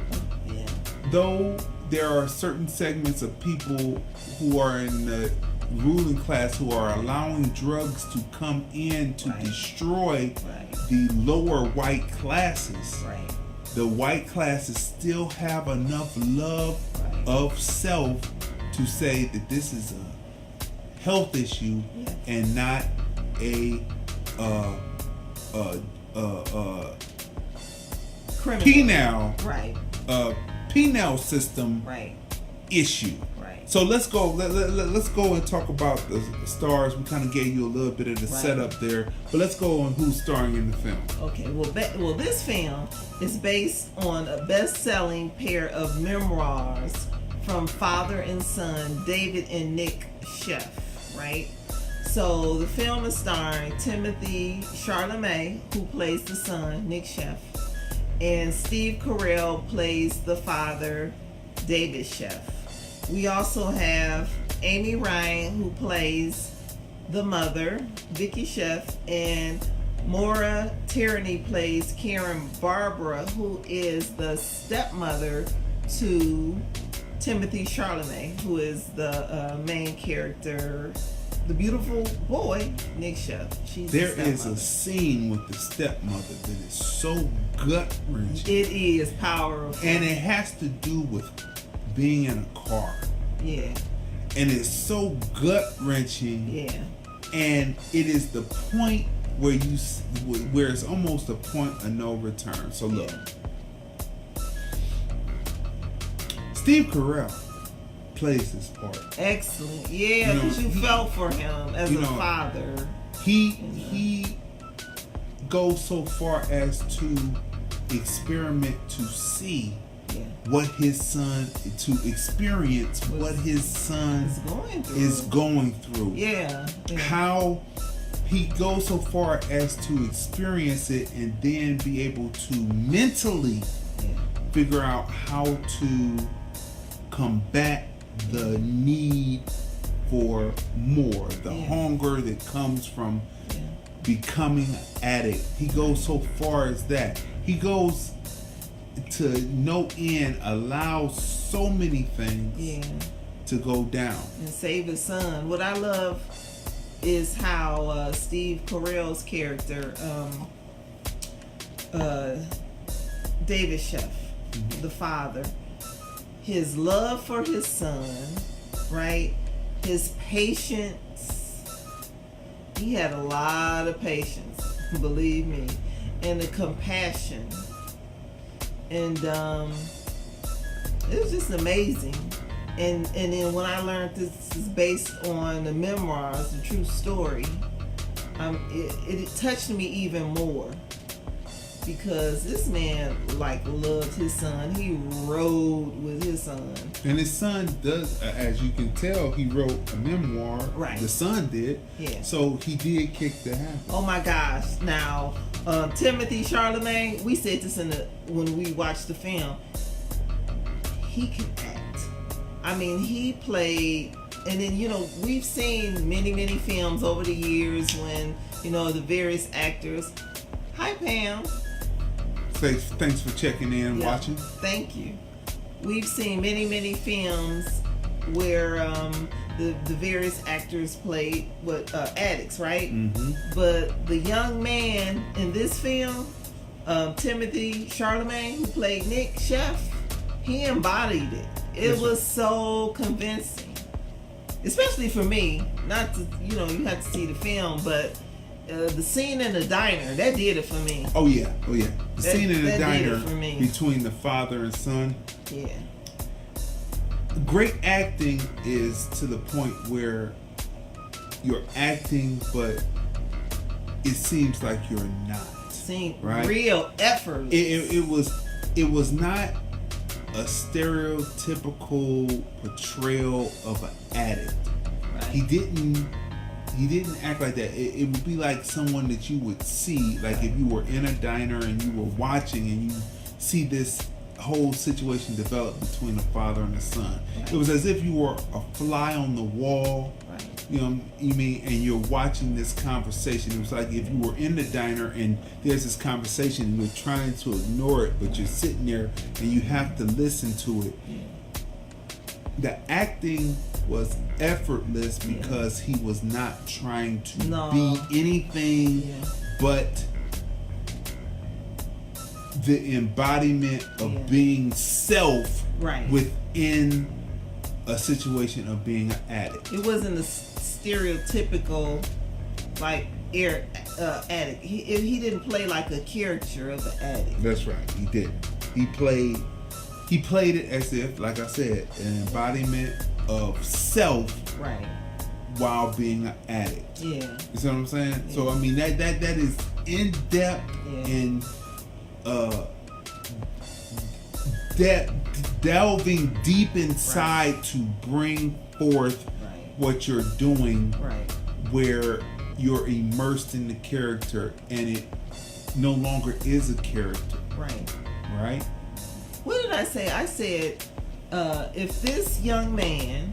there are certain segments of people who are in the ruling class who are allowing drugs to come in to destroy the lower white classes. The white classes still have enough love of self to say that this is a health issue and not a criminal. penal system issue. So let's go. Let's go and talk about the stars. We kind of gave you a little bit of the setup there, but let's go on who's starring in the film. Okay. Well, this film is based on a best-selling pair of memoirs from father and son, David and Nick Sheff. Right. So the film is starring Timothy Chalamet, who plays the son, Nick Sheff, and Steve Carell plays the father, David Sheff. We also have Amy Ryan, who plays the mother, Vicky Sheff, and Maura Tierney plays Karen Barbara, who is the stepmother to Timothy Chalamet, who is the main character, the beautiful boy, Nick Sheff. There is a scene with the stepmother that is so gut-wrenching. It is powerful. And it has to do with being in a car. Yeah. And it's so gut-wrenching. Yeah. And it is the point where where it's almost a point of no return. So look. Yeah. Steve Carell plays this part. Excellent. Yeah, because you felt for him as a father. He goes so far as to experiment to see what his son, to experience what his son is going through. Yeah. How he goes so far as to experience it and then be able to mentally figure out how to combat the need for more, the hunger that comes from becoming an addict. He goes so far as that. He goes to no end, allows so many things to go down. And save his son. What I love is how Steve Carell's character, David Sheff, the father, his love for his son, right? His patience. He had a lot of patience, believe me, and the compassion. And it was just amazing. And then when I learned this is based on the memoirs, the true story, it touched me even more. Because this man loved his son. He rode with his son. And his son does, as you can tell, he wrote a memoir. Right. The son did. Yeah. So he did kick the habit. Oh my gosh. Now, Timothy Chalamet, we said this when we watched the film. He can act. I mean, he played, and then, we've seen many, many films over the years when, the various actors. Hi, Pam. Thanks for checking in and watching. Thank you. We've seen many, many films where the various actors played addicts, right? Mm-hmm. But the young man in this film, Timothy Chalamet, who played Nick Sheff, he embodied it. It was so convincing, especially for me. Not to, you have to see the film, but the scene in the diner, that did it for me. Oh yeah. The scene in the diner between the father and son. Yeah. Great acting is to the point where you're acting, but it seems like you're not. Right? Real effort. It was not a stereotypical portrayal of an addict. Right. He didn't act like that. It would be like someone that you would see, like if you were in a diner and you were watching and you see this whole situation develop between a father and a son. Right. It was as if you were a fly on the wall. Right. And you're watching this conversation. It was like if you were in the diner and there's this conversation and you're trying to ignore it, but you're sitting there and you have to listen to it. The acting was effortless because he was not trying to be anything but the embodiment of being self within a situation of being an addict. It wasn't a stereotypical addict. He didn't play like a caricature of an addict. That's right. He didn't. He played it as if, like I said, an embodiment of self while being an addict. Yeah. You see what I'm saying? Yeah. So I mean that is in depth and delving deep inside to bring forth what you're doing where you're immersed in the character and it no longer is a character. Right? What did I say? I said, if this young man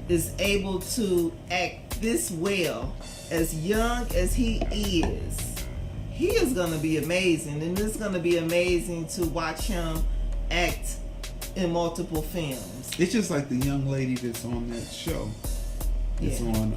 is able to act this well, as young as he is going to be amazing. And it's going to be amazing to watch him act in multiple films. It's just like the young lady that's on that show. It's on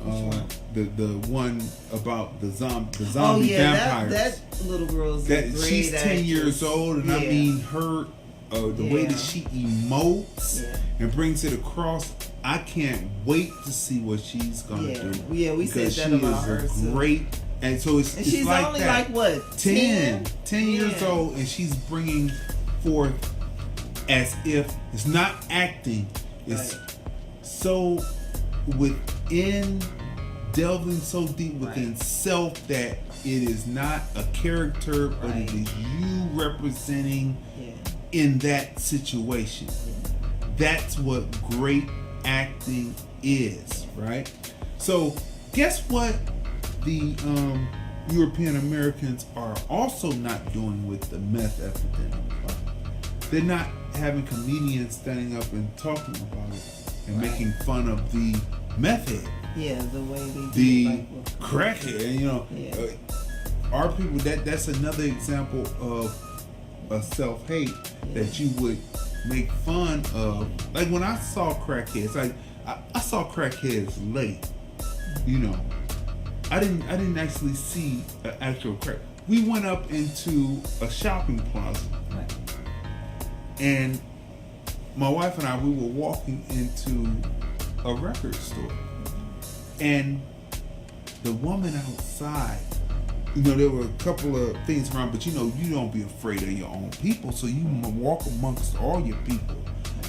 the one about the zombie vampires. That little girl's a great she's 10 actress. years old, and I mean her the way that she emotes and brings it across. I can't wait to see what she's gonna do. Yeah, we said that about her too. Great, and so it's she's like only that. like what 10 years old, and she's bringing forth as if it's not acting. It's so within, delving so deep within self that it is not a character, but it is you representing in that situation. That's what great acting is, right? So guess what the European Americans are also not doing with the meth epidemic? They're not having comedians standing up and talking about it and making fun of the meth head. Yeah, the way they do the crackhead, you know. Our people, that's another example of a self-hate that you would make fun of. Like when I saw crackheads, like I saw crackheads late, you know. I didn't actually see an actual crack. We went up into a shopping plaza, and my wife and I, we were walking into a record store, and the woman outside, you know, there were a couple of things around, but you know, you don't be afraid of your own people, so you walk amongst all your people,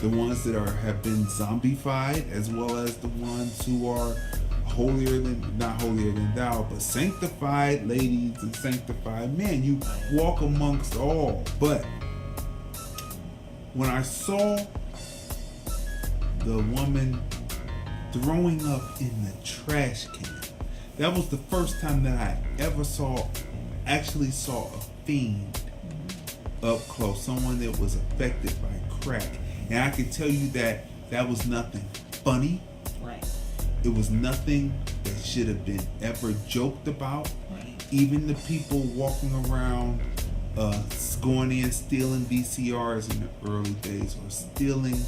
the ones that have been zombified, as well as the ones who are not holier than thou, but sanctified ladies and sanctified men. You walk amongst all. But when I saw the woman throwing up in the trash can, that was the first time that I ever actually saw a fiend up close, someone that was affected by crack. And I can tell you that was nothing funny. It was nothing that should have been ever joked about. Even the people walking around, going in, stealing VCR'S in the early days, or stealing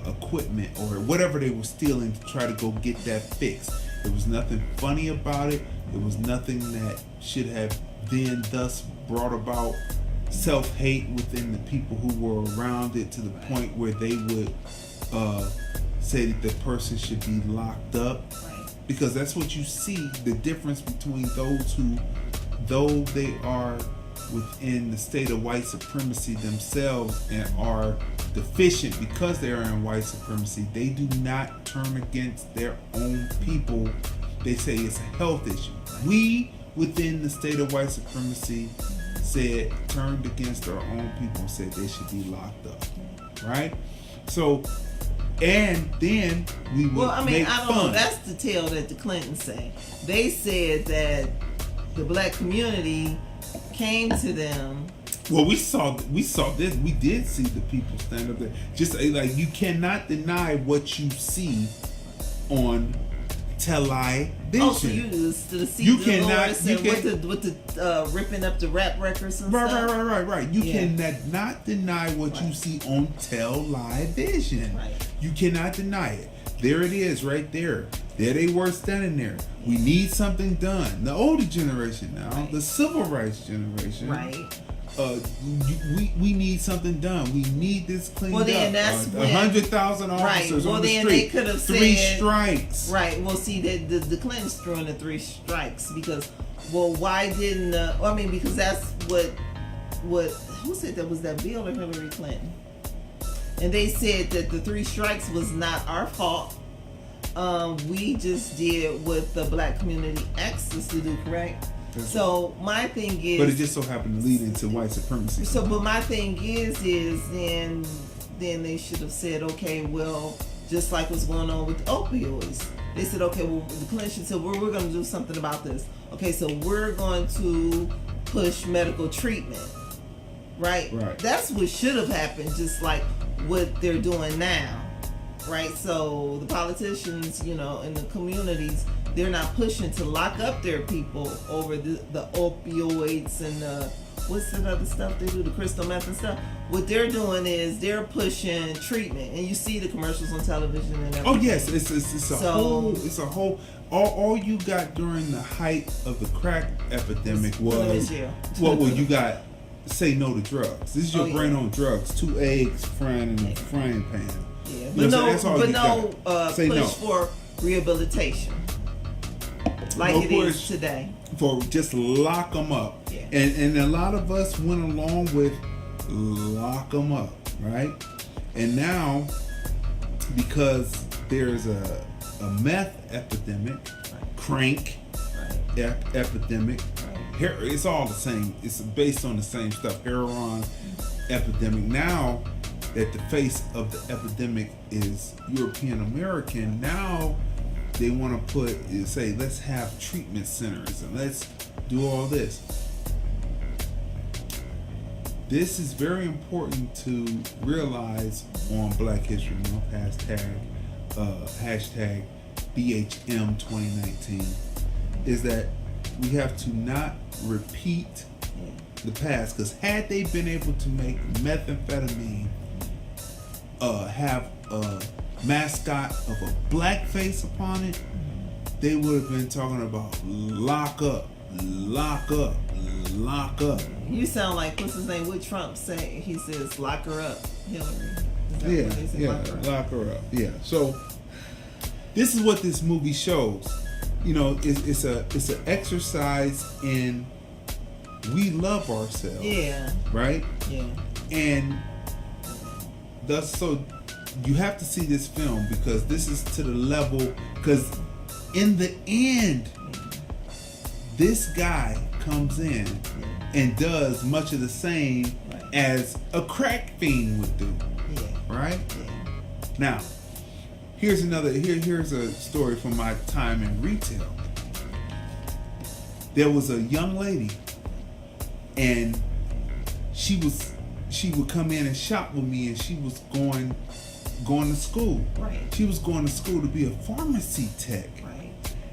equipment, or whatever they were stealing to try to go get that fixed. There was nothing funny about it. It was nothing that should have then thus brought about self-hate within the people who were around it, to the point where they would say that the person should be locked up, because that's what you see, the difference between those who, though they are within the state of white supremacy themselves and are deficient because they are in white supremacy, they do not turn against their own people. They say it's a health issue. We, within the state of white supremacy, turned against our own people and said they should be locked up, right? So, and then we would make fun. I don't know. That's the tale that the Clintons say. They said that the black community came to them. Well, we saw this. We did see the people stand up there. Just like, you cannot deny what you see on television. Oh, so you cannot with the ripping up the rap records and stuff. Right. You cannot deny what you see on television. You cannot deny it. There it is, right there. There they were standing there. We need something done. The older generation now, the civil rights generation. We need something done. We need this cleaned up. That's 100,000 officers on the street. They could have said 3 strikes. Right. Well, see, the Clintons threw in the 3 strikes because, why didn't? Because that's what who said that was that Bill or Hillary Clinton? And they said that the 3 strikes was not our fault. We just did what the black community asked us to do, correct? So my thing is, but it just so happened to lead into white supremacy. So, but my thing is then they should have said, okay, well, just like what's going on with opioids. They said, okay, well, the clinician said, well, we're going to do something about this. Okay, so we're going to push medical treatment, right? That's what should have happened, just like what they're doing now, right? So the politicians, in the communities, they're not pushing to lock up their people over the opioids and what's the other stuff they do, the crystal meth and stuff. What they're doing is they're pushing treatment, and you see the commercials on television and everything. Oh yes, it's a whole. All you got during the height of the crack epidemic was well, you got say no to drugs. This is your brain on drugs. 2 eggs frying in a frying pan. Yeah, but no push for rehabilitation like it is today. For just lock them up, yeah. and a lot of us went along with lock them up, right? And now because there's a meth epidemic, crank epidemic. It's all the same. It's based on the same stuff. Heroin epidemic. Now that the face of the epidemic is European American, now they want to say, let's have treatment centers and let's do all this. This is very important to realize on Black History Month, hashtag BHM 2019, is that we have to not repeat the past, because had they been able to make methamphetamine have a mascot of a black face upon it, they would have been talking about lock up, lock up, lock up. You sound like, what's his name, what Trump say? He says lock her up, Hillary. Lock her up. Yeah. So this is what this movie shows. It's an exercise in we love ourselves. Yeah. Right? Yeah. And thus, so you have to see this film, because this is to the level, because in the end, this guy comes in and does much of the same as a crack fiend would do. Yeah. Right? Yeah. Now, here's a story from my time in retail. There was a young lady, and she would come in and shop with me, and she was going to school. Right. She was going to school to be a pharmacy tech. Right.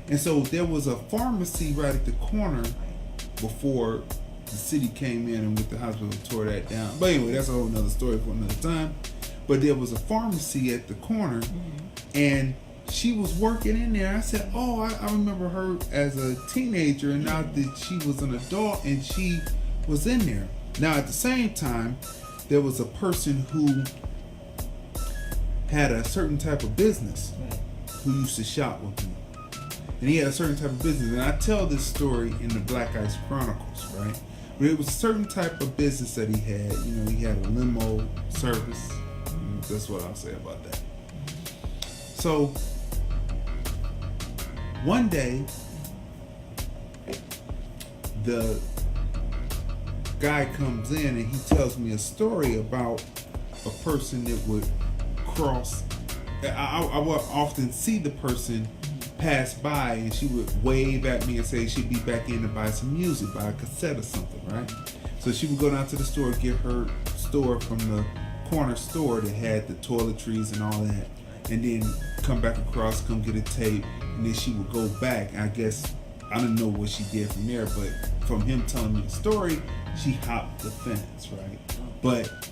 And so there was a pharmacy right at the corner before the city came in and with the hospital tore that down. But anyway, that's a whole nother story for another time. But there was a pharmacy at the corner, and she was working in there. I said, oh, I remember her as a teenager, and now that she was an adult and she was in there. Now at the same time, there was a person who had a certain type of business who used to shop with me. And he had a certain type of business. And I tell this story in the Black Ice Chronicles, right? But it was a certain type of business that he had. He had a limo service. That's what I'll say about that. So one day, the guy comes in and he tells me a story about a person that would cross. I would often see the person pass by, and she would wave at me and say she'd be back in to buy some music, buy a cassette or something, right? So she would go down to the store, get her store from the corner store that had the toiletries and all that, and then come back across, come get a tape, and then she would go back. I guess I don't know what she did from there, but from him telling me the story, she hopped the fence, right? But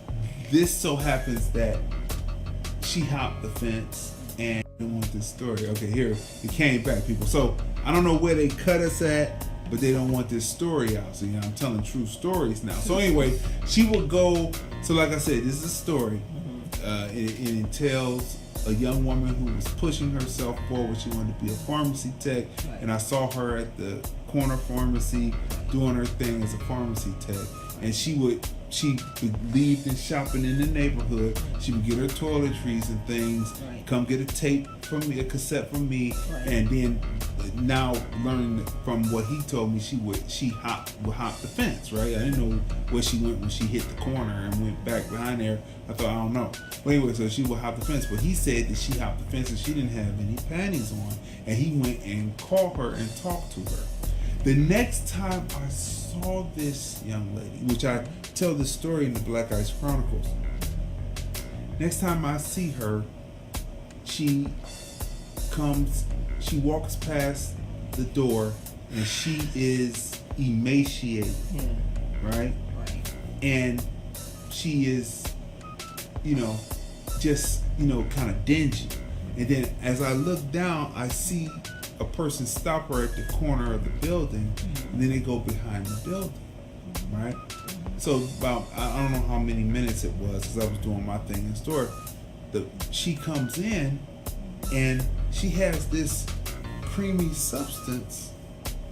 this so happens that she hopped the fence, and I didn't want this story. Okay, here it came back, people. So I don't know where they cut us at, but they don't want this story out. So I'm telling true stories now. So anyway, she would go. So like I said, this is a story. It entails a young woman who was pushing herself forward. She wanted to be a pharmacy tech, and I saw her at the corner pharmacy doing her thing as a pharmacy tech. and she believed in shopping in the neighborhood. She would get her toiletries and things, come get a tape from me, a cassette from me, and then now learning from what he told me, would hop the fence, right? I didn't know where she went when she hit the corner and went back behind there. I thought, I don't know. But anyway, so she would hop the fence, but he said that she hopped the fence and she didn't have any panties on, and he went and called her and talked to her. The next time I saw this young lady, which I tell the story in the Black Ice Chronicles, next time I see her, she walks past the door and she is emaciated, right? And she is, just, kind of dingy. And then as I look down, I see a person stop her at the corner of the building, and then they go behind the building, right? So about, I don't know how many minutes it was, because I was doing my thing in the store. She comes in, and she has this creamy substance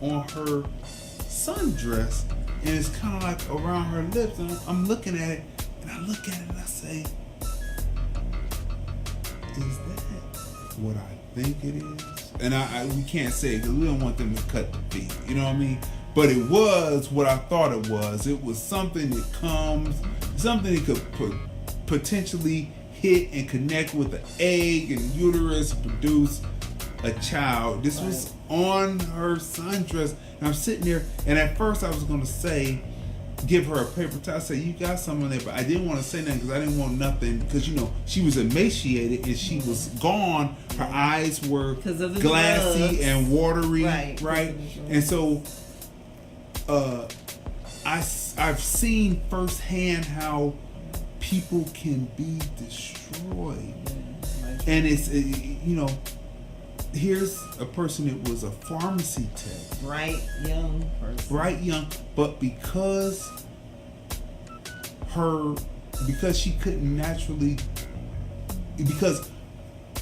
on her sundress, and it's kind of like around her lips, and I'm looking at it, and I look at it and I say, is that what I think it is? And we can't say it because we don't want them to cut the feed, you know what I mean? But it was what I thought it was. It was something that could potentially hit and connect with an egg and uterus, produce a child. This was on her sundress, and I'm sitting there, and at first I was going to say, give her a paper towel, say, you got something there, but I didn't want to say nothing because I didn't want nothing, because she was emaciated and she was gone. Her eyes were glassy and watery, right? And so I've seen firsthand how people can be destroyed, and it's here's a person that was a pharmacy tech, bright young, but because she couldn't naturally, because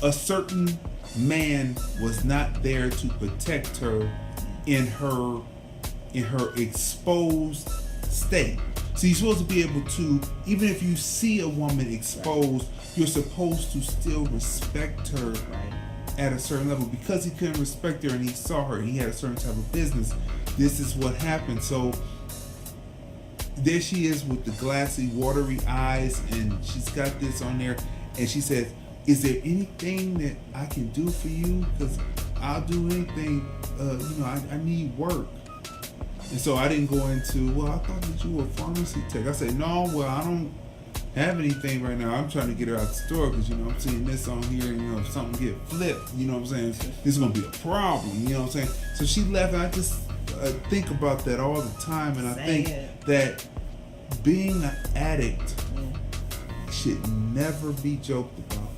a certain man was not there to protect her in her exposed state. So you're supposed to be able to, even if you see a woman exposed, you're supposed to still respect her at a certain level. Because he couldn't respect her and he saw her, he had a certain type of business, this is what happened. So there she is with the glassy, watery eyes, and she's got this on there, and she says, is there anything that I can do for you? Because I'll do anything, I need work. And so I didn't go into, well, I thought that you were a pharmacy tech. I said, no, well, I don't have anything right now. I'm trying to get her out the store because, I'm seeing this on here, and, if something get flipped, you know what I'm saying? This is going to be a problem, you know what I'm saying? So she left, and I just think about that all the time, and I think that being an addict should never be joked about.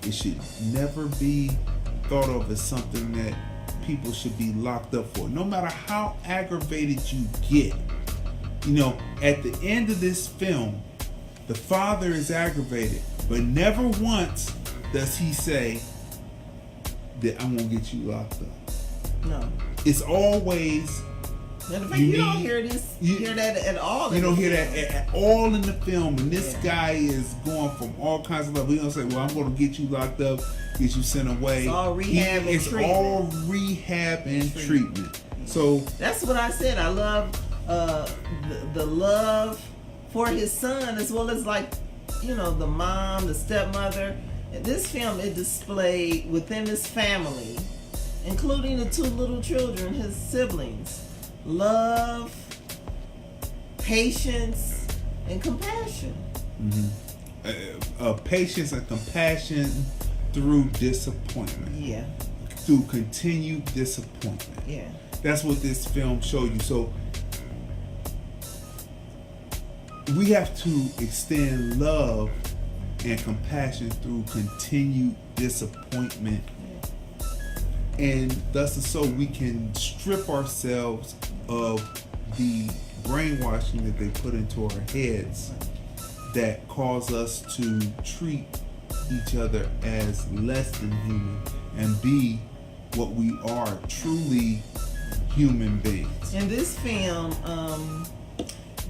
It should never be thought of as something that people should be locked up for. No matter how aggravated you get, at the end of this film, the father is aggravated, but never once does he say that I'm gonna get you locked up. No. It's always, you don't hear that at all. You don't hear that at all in the film, and this guy is going from all kinds of levels. He don't say, well, I'm gonna get you locked up, get you sent away. It's all rehab and treatment. It's all rehab and treatment. So that's what I said. I love the love for his son, as well as the mom, the stepmother. This film, it displayed within his family, including the two little children, his siblings, love, patience, and compassion. Patience and compassion through disappointment. Yeah. Through continued disappointment. Yeah. That's what this film showed you. So we have to extend love and compassion through continued disappointment. And thus and so we can strip ourselves of the brainwashing that they put into our heads that cause us to treat each other as less than human and be what we are, truly human beings. In this film,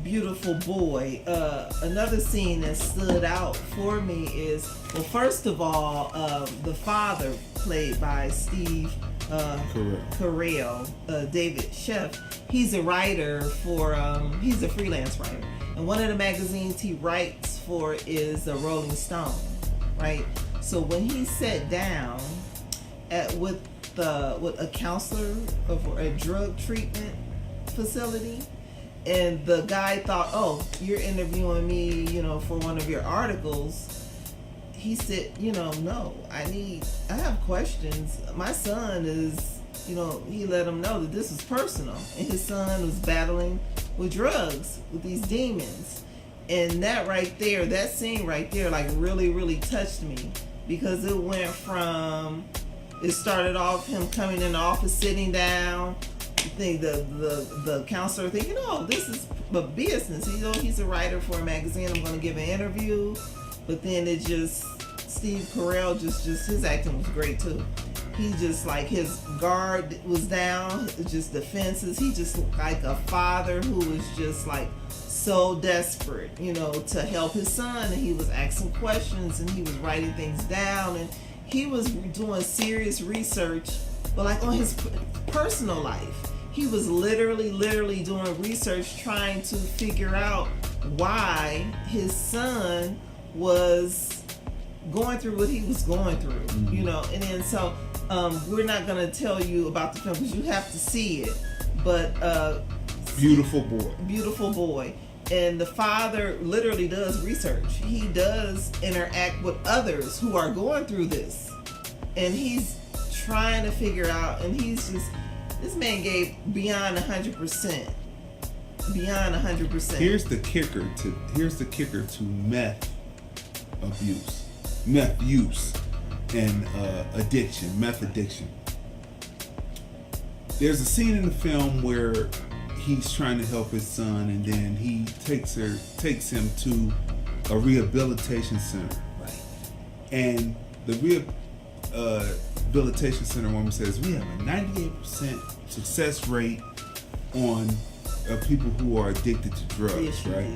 Beautiful Boy. Another scene that stood out for me is, well, first of all, the father, played by Steve Carell, David Sheff. He's a writer for, he's a freelance writer. And one of the magazines he writes for is the Rolling Stone, right? So when he sat down with a counselor for a drug treatment facility, and the guy thought, oh, you're interviewing me, for one of your articles. He said, no, I have questions. My son is, he let him know that this is personal. And his son was battling with drugs, with these demons. And that scene right there, like really, really touched me. Because it went from, it started off him coming in the office, sitting down. The counselor thinking, this is a business. He's a writer for a magazine. I'm going to give an interview. But then Steve Carell just his acting was great too. He just, like, his guard was down, just defenses. He just looked like a father who was just like so desperate, to help his son. And he was asking questions and he was writing things down and he was doing serious research, but like on his personal life. He was literally doing research trying to figure out why his son was going through what he was going through, and then so we're not going to tell you about the film because you have to see it, but Beautiful Boy. And the father literally does research. He does interact with others who are going through this, and he's trying to figure out, and this man gave beyond 100%. Beyond 100%. Here's the kicker to meth use, and meth addiction. There's a scene in the film where he's trying to help his son, and then he takes him to a rehabilitation center. Right. And the rehabilitation center woman says, we have a 98% success rate on people who are addicted to drugs, right?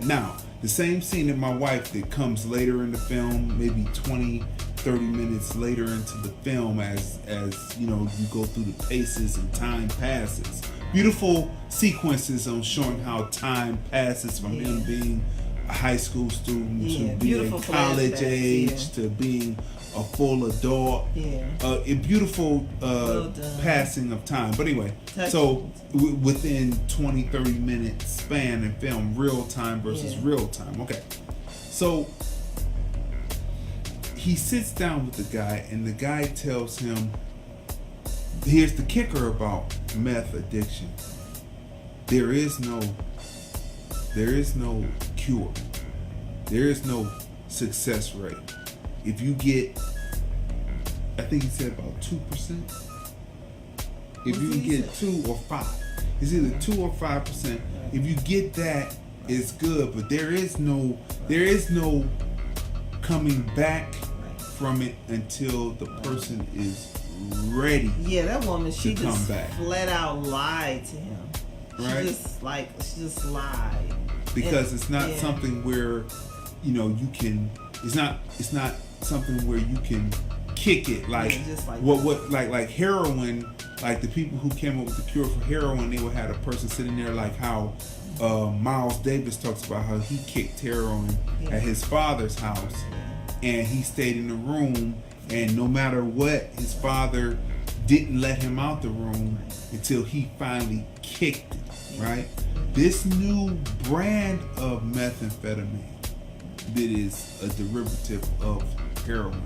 Now, the same scene in My Wife that comes later in the film, maybe 20, 30 minutes later into the film as you go through the paces and time passes. Beautiful sequences on showing how time passes from him being a high school student to being college age to being a full adult. A beautiful passing of time. But anyway, so within 20, 30 minute span in film, real time versus real time. Okay. So he sits down with the guy and the guy tells him, here's the kicker about meth addiction. There is no cure. There is no success rate. If you get, I think he said about 2%. If you get 2 or 5, it's either 2 or 5%. If you get that, it's good. But there is no coming back from it until the person is ready. Yeah, that woman, she just back. Flat out lied to him. Right? She just lied. Because it's not something where, you can. It's not something where you can kick it like like heroin. Like the people who came up with the cure for heroin, they would have a person sitting there like how Miles Davis talks about how he kicked heroin at his father's house, and he stayed in the room, and no matter what, his father didn't let him out the room until he finally kicked it, right? This new brand of methamphetamine that is a derivative of heroin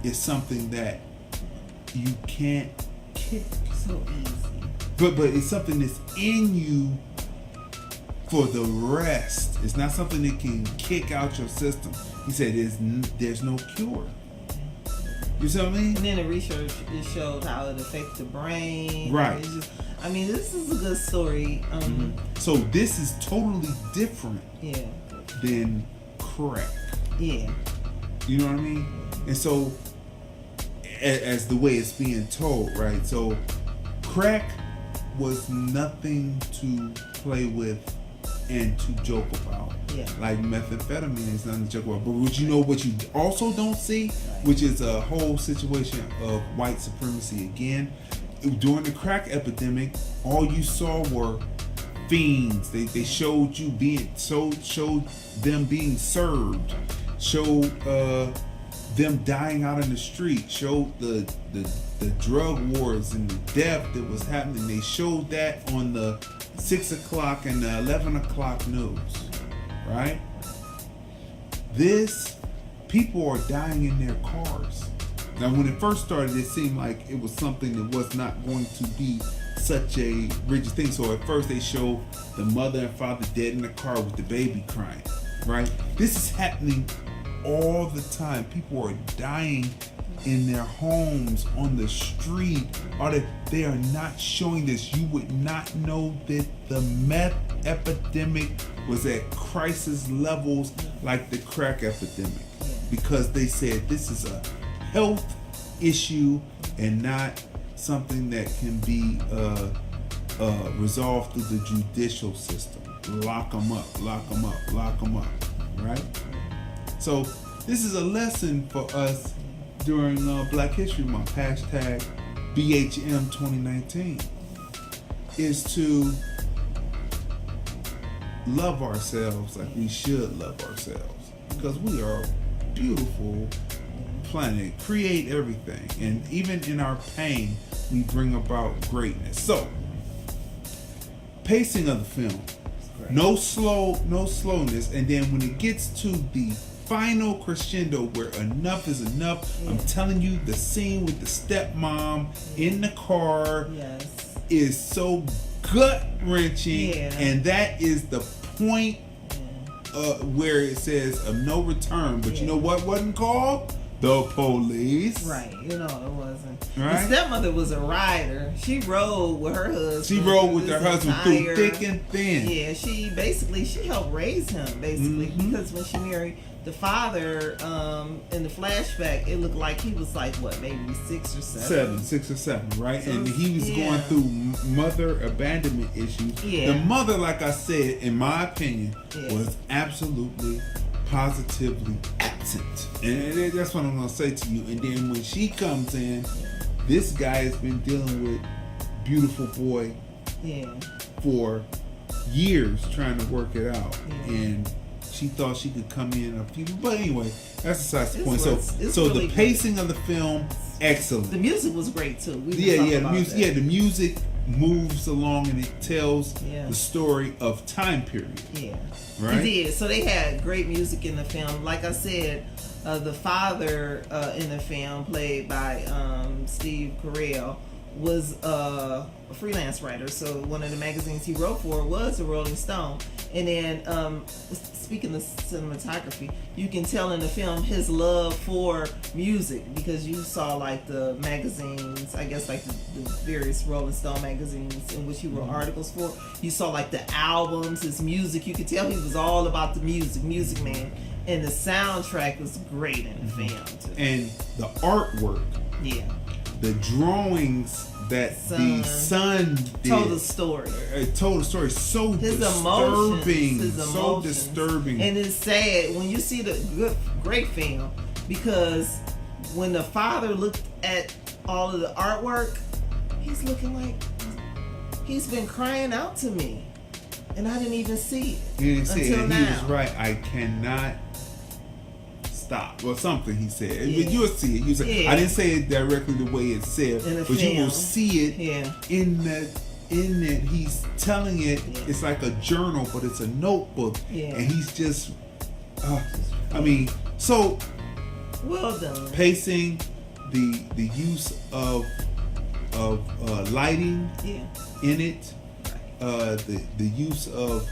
is something that you can't kick. So easy. But it's something that's in you for the rest. It's not something that can kick out your system. He said there's no cure. You see what I mean? And then the research, it showed how it affects the brain. Right. This is a good story. So this is totally different than crack. Yeah. You know what I mean? And so, as the way it's being told, right? So, crack was nothing to play with and to joke about. Yeah. Like methamphetamine is nothing to joke about. But what you also don't see, Right. which is a whole situation of white supremacy again. During the crack epidemic, all you saw were fiends. They showed them being served, showed them dying out in the street, showed the drug wars and the death that was happening. They showed that on the 6 o'clock and the 11 o'clock news, right? People are dying in their cars. Now, when it first started, it seemed like it was something that was not going to be such a rigid thing. So at first they showed the mother and father dead in the car with the baby crying, right? This is happening all the time. People are dying in their homes, on the street. They are not showing this. You would not know that the meth epidemic was at crisis levels like the crack epidemic, because they said this is a health issue and not something that can be resolved through the judicial system. Lock them up, right? So this is a lesson for us during Black History Month, hashtag BHM 2019, is to love ourselves like we should love ourselves, because we are a beautiful planet, create everything, and even in our pain we bring about greatness. So pacing of the film, no slowness, and then when it gets to the final crescendo where enough is enough, I'm telling you, the scene with the stepmom in the car is so gut-wrenching, and that is the point where it says of no return. But you know what wasn't called? The police. Right, it wasn't. Right? The stepmother was a rider. She rode with her husband. She rode with her husband through thick and thin. Yeah, she helped raise him, because when she married the father, in the flashback, it looked like he was like, what, maybe 6 or 7? 6 or 7, right? So, and he was going through mother abandonment issues. Yeah. The mother, like I said, in my opinion, was absolutely, positively absent. And that's what I'm going to say to you. And then when she comes in, this guy has been dealing with beautiful boy for years trying to work it out. And she thought she could come in a few, but anyway, that's besides the point. So really the pacing of the film, excellent. The music was great too. The music moves along and it tells the story of time period. Yeah, right. It did. So they had great music in the film. Like I said, the father in the film, played by Steve Carell, was a freelance writer. So one of the magazines he wrote for was the Rolling Stone. And then speaking of cinematography, you can tell in the film his love for music, because you saw like the magazines, I guess like the various Rolling Stone magazines in which he wrote articles for. You saw like the albums, his music. You could tell he was all about the music man. And the soundtrack was great in the film too. And the artwork. Yeah. The drawings that the son did told the story. So disturbing. So disturbing. And it's sad when you see the great film, because when the father looked at all of the artwork, he's looking like he's been crying out to me, and I didn't even see it. You didn't see it. Until He now. was right. I cannot stop, or something he said. But you'll see it. You say, I didn't say it directly the way it said, but film. you will see it in that he's telling it. It's like a journal, but it's a notebook, and he's just I mean, so well done. Pacing, the use of lighting in it, the use of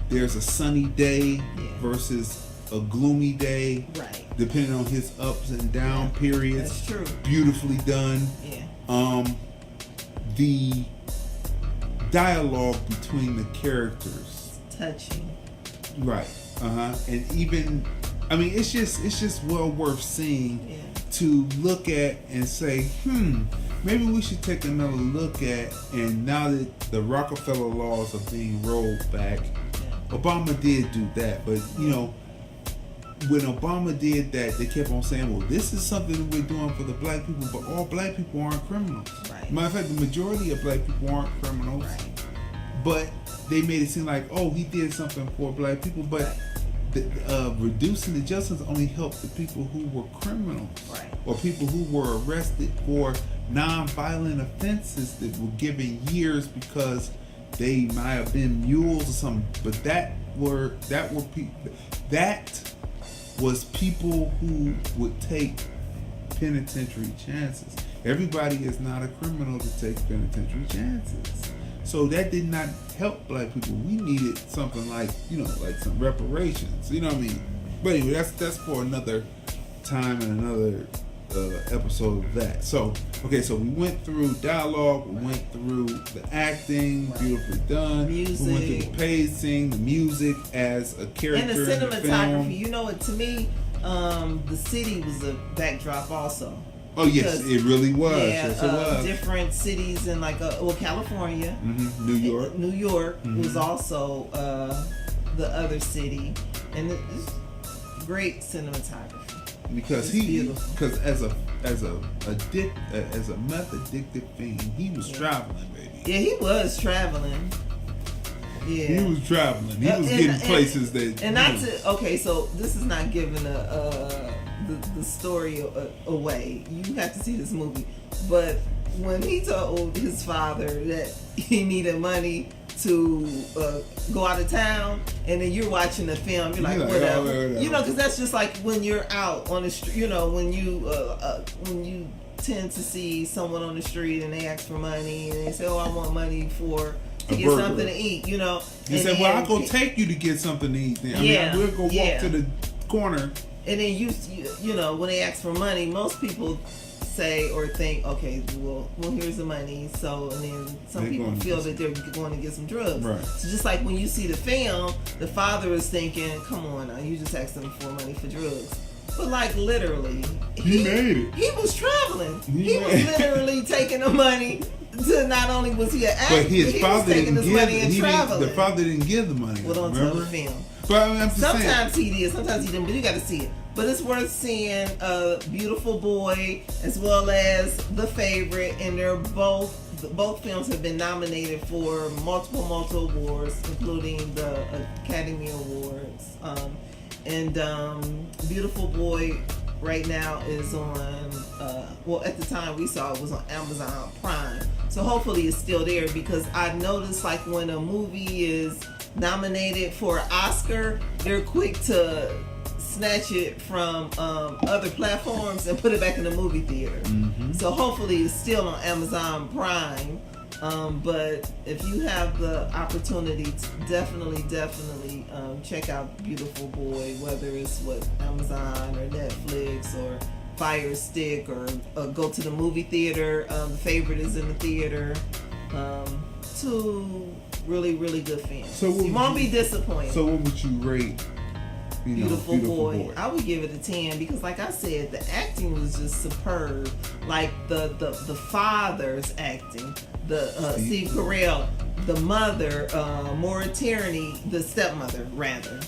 there's a sunny day versus a gloomy day, depending on his ups and down periods. That's true. Beautifully done. The dialogue between the characters, touching. Right. And even, I mean, it's just well worth seeing to look at and say, maybe we should take another look at. And now that the Rockefeller laws are being rolled back, Obama did do that, but you know, when Obama did that, they kept on saying, well, this is something we're doing for the black people, but all black people aren't criminals. Right. Matter of fact, the majority of black people aren't criminals. Right. But they made it seem like, oh, he did something for black people, but reducing the justice only helped the people who were criminals. Right. Or people who were arrested for non-violent offenses that were given years because they might have been mules or something. But that was people who would take penitentiary chances. Everybody is not a criminal to take penitentiary chances. So that did not help black people. We needed something like, you know, like some reparations. You know what I mean? But anyway, that's for another time and another episode of that. So, okay, so we went through dialogue, we went through the acting, beautifully done. Music. We went through the pacing, the music as a character. And the in the film. cinematography. You know what? To me, the city was a backdrop also. Oh yes, it really was. Yeah, yes, it was. Different cities in like California, New York. New York was also the other city, and it's great cinematography. Because as a meth addicted fiend, he was traveling, baby. Yeah, he was traveling. Yeah, he was traveling. He was getting places that. And not to so this is not giving the story away. You have to see this movie. But when he told his father that he needed money to go out of town, and then you're watching the film, you're like, whatever. Whatever. You know, because that's just like when you're out on the street. You know, when you tend to see someone on the street and they ask for money and they say, "Oh, I want money to get something to eat." You know, he said, "Well, I'll go take you to get something to eat." Then we'll go walk to the corner. And then you know, when they ask for money, most people say or think, okay, well, here's the money. So, and then some people feel that they're going to get some drugs. Right. So just like when you see the film, the father is thinking, come on now, you just asked them for money for drugs. But like literally, he made it. He was traveling. He was literally taking the money. To not only was he an actor, but his father didn't give the father didn't give the money. Well, don't tell the film. But I'm just sometimes he did, sometimes he didn't. But you got to see it. But it's worth seeing. Beautiful Boy as well as The Favorite, and they're both films have been nominated for multiple awards, including the Academy Awards. Beautiful Boy right now is on. At the time we saw it was on Amazon Prime. So hopefully it's still there, because I noticed like when a movie is nominated for an Oscar, they're quick to snatch it from other platforms and put it back in the movie theater. Mm-hmm. So hopefully it's still on Amazon Prime. But if you have the opportunity to definitely check out Beautiful Boy, whether it's Amazon or Netflix or Fire Stick or go to the movie theater. The Favorite is in the theater. Two really good films. So you won't be disappointed. So what would you rate Beautiful Boy? I would give it a 10 because, like I said, the acting was just superb. Like the father's acting, Steve Carell, the mother, Maura Tierney, the stepmother rather,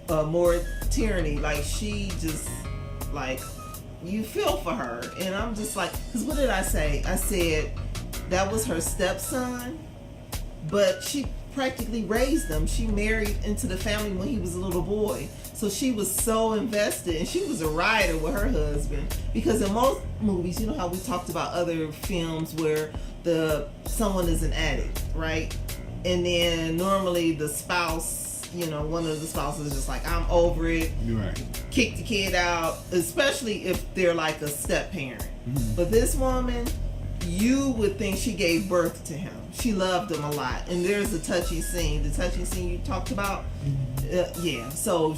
Maura Tierney. Like she just like. You feel for her, and I'm just like, because what did I say? I said that was her stepson, but she practically raised him. She married into the family when he was a little boy, so she was so invested, and she was a rider with her husband. Because in most movies, you know how we talked about other films where someone is an addict, right? And then normally the spouse. One of the spouses is just like, I'm over it. Right. Kick the kid out, especially if they're like a step parent. Mm-hmm. But this woman, you would think she gave birth to him. She loved him a lot. And there's a touching scene. The touching scene you talked about? Mm-hmm. Yeah. So,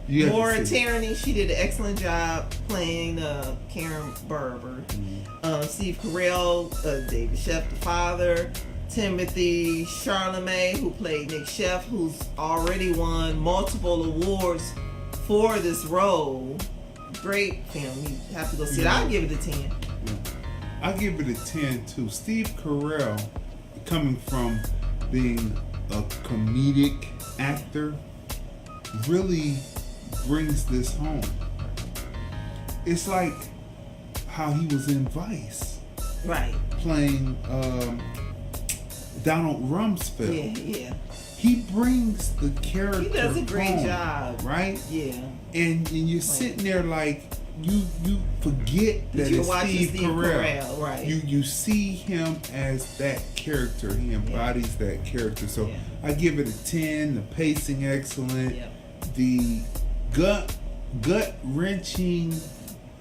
Maura Tierney, she did an excellent job playing Karen Berber. Mm-hmm. Steve Carell, David Sheff, the father. Timothy Chalamet, who played Nick Sheff, who's already won multiple awards for this role. Great film. You have to go see it. I'll give it a 10. Yeah. I'll give it a 10 too. Steve Carell, coming from being a comedic actor, really brings this home. It's like how he was in Vice, Right. playing Donald Rumsfeld. Yeah. He brings the character. He does a great home, job. right? Yeah. And you're sitting there like you forget that you're it's watching Steve Carell. Right. You see him as that character. He embodies that character. So I give it a 10. The pacing excellent. Yep. The gut wrenching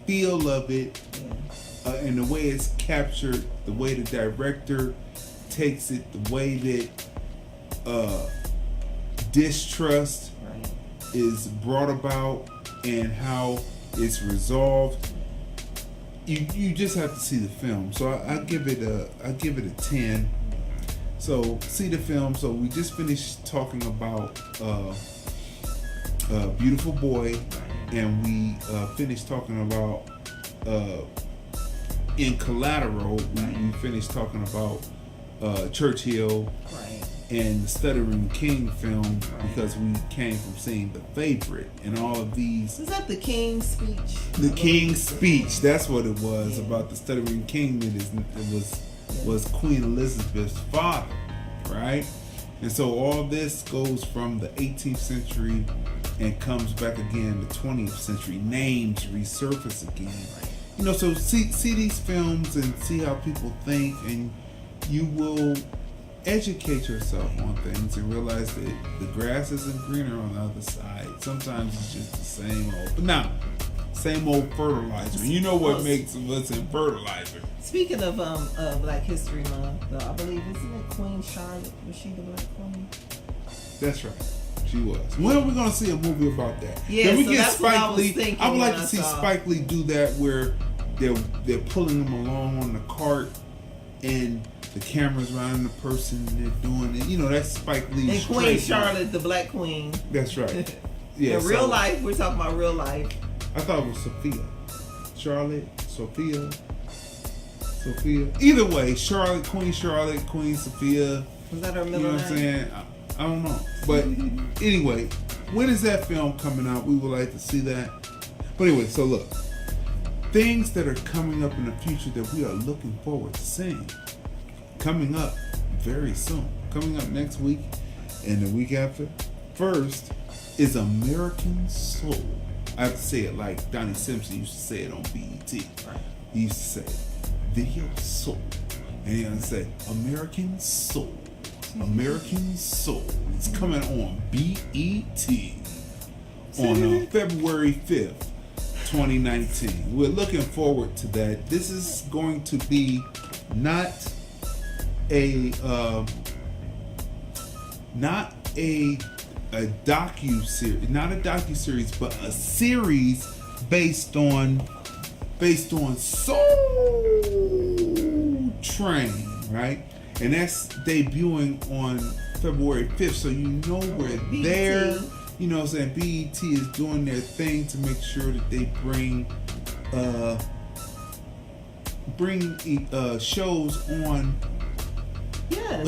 feel of it, and the way it's captured, the way the director takes it, the way that distrust is brought about and how it's resolved. You just have to see the film. So I give it a 10. So see the film. So we just finished talking about Beautiful Boy, and we finished talking about in Collateral. We finished talking about Churchill. Right. And the Stuttering King film, because we came from seeing The Favorite and all of these. Is that the King's Speech? The King's Speech, that's what it was, about the Stuttering King. It was Queen Elizabeth's father, right? And so all this goes from the 18th century and comes back again the 20th century. Names resurface again. You know, so see these films and see how people think, and you will educate yourself on things and realize that the grass isn't greener on the other side. Sometimes it's just the same old. But now, same old fertilizer. You know what makes of us in fertilizer. Speaking of Black History Month, I believe, isn't it Queen Charlotte? Was she the Black Queen? That's right. She was. When are we going to see a movie about that? Yeah, Can we so get that's what Spike I was Lee? thinking I would like when to I see saw. Spike Lee do that, where they're pulling them along on the cart and the camera's around the person, they're doing it. You know, that's Spike Lee's And Queen Charlotte, the Black Queen. That's right. Yeah. In real life, we're talking about real life. I thought it was Sophia. Charlotte, Sophia. Either way, Queen Charlotte, Queen Sophia. Was that her You middle know name? what I'm saying? I don't know. But anyway, when is that film coming out? We would like to see that. But anyway, so look. Things that are coming up in the future that we are looking forward to seeing. Coming up very soon. Coming up next week and the week after. First is American Soul. I have to say it like Donnie Simpson used to say it on BET. He used to say Video Soul. And he used to say American Soul. American Soul. It's coming on BET on February 5th. 2019. We're looking forward to that. This is going to be not a docu-series, but a series based on Soul Train, right? And that's debuting on February 5th, so you know we're there. You know what I'm saying? BET is doing their thing to make sure that they bring shows on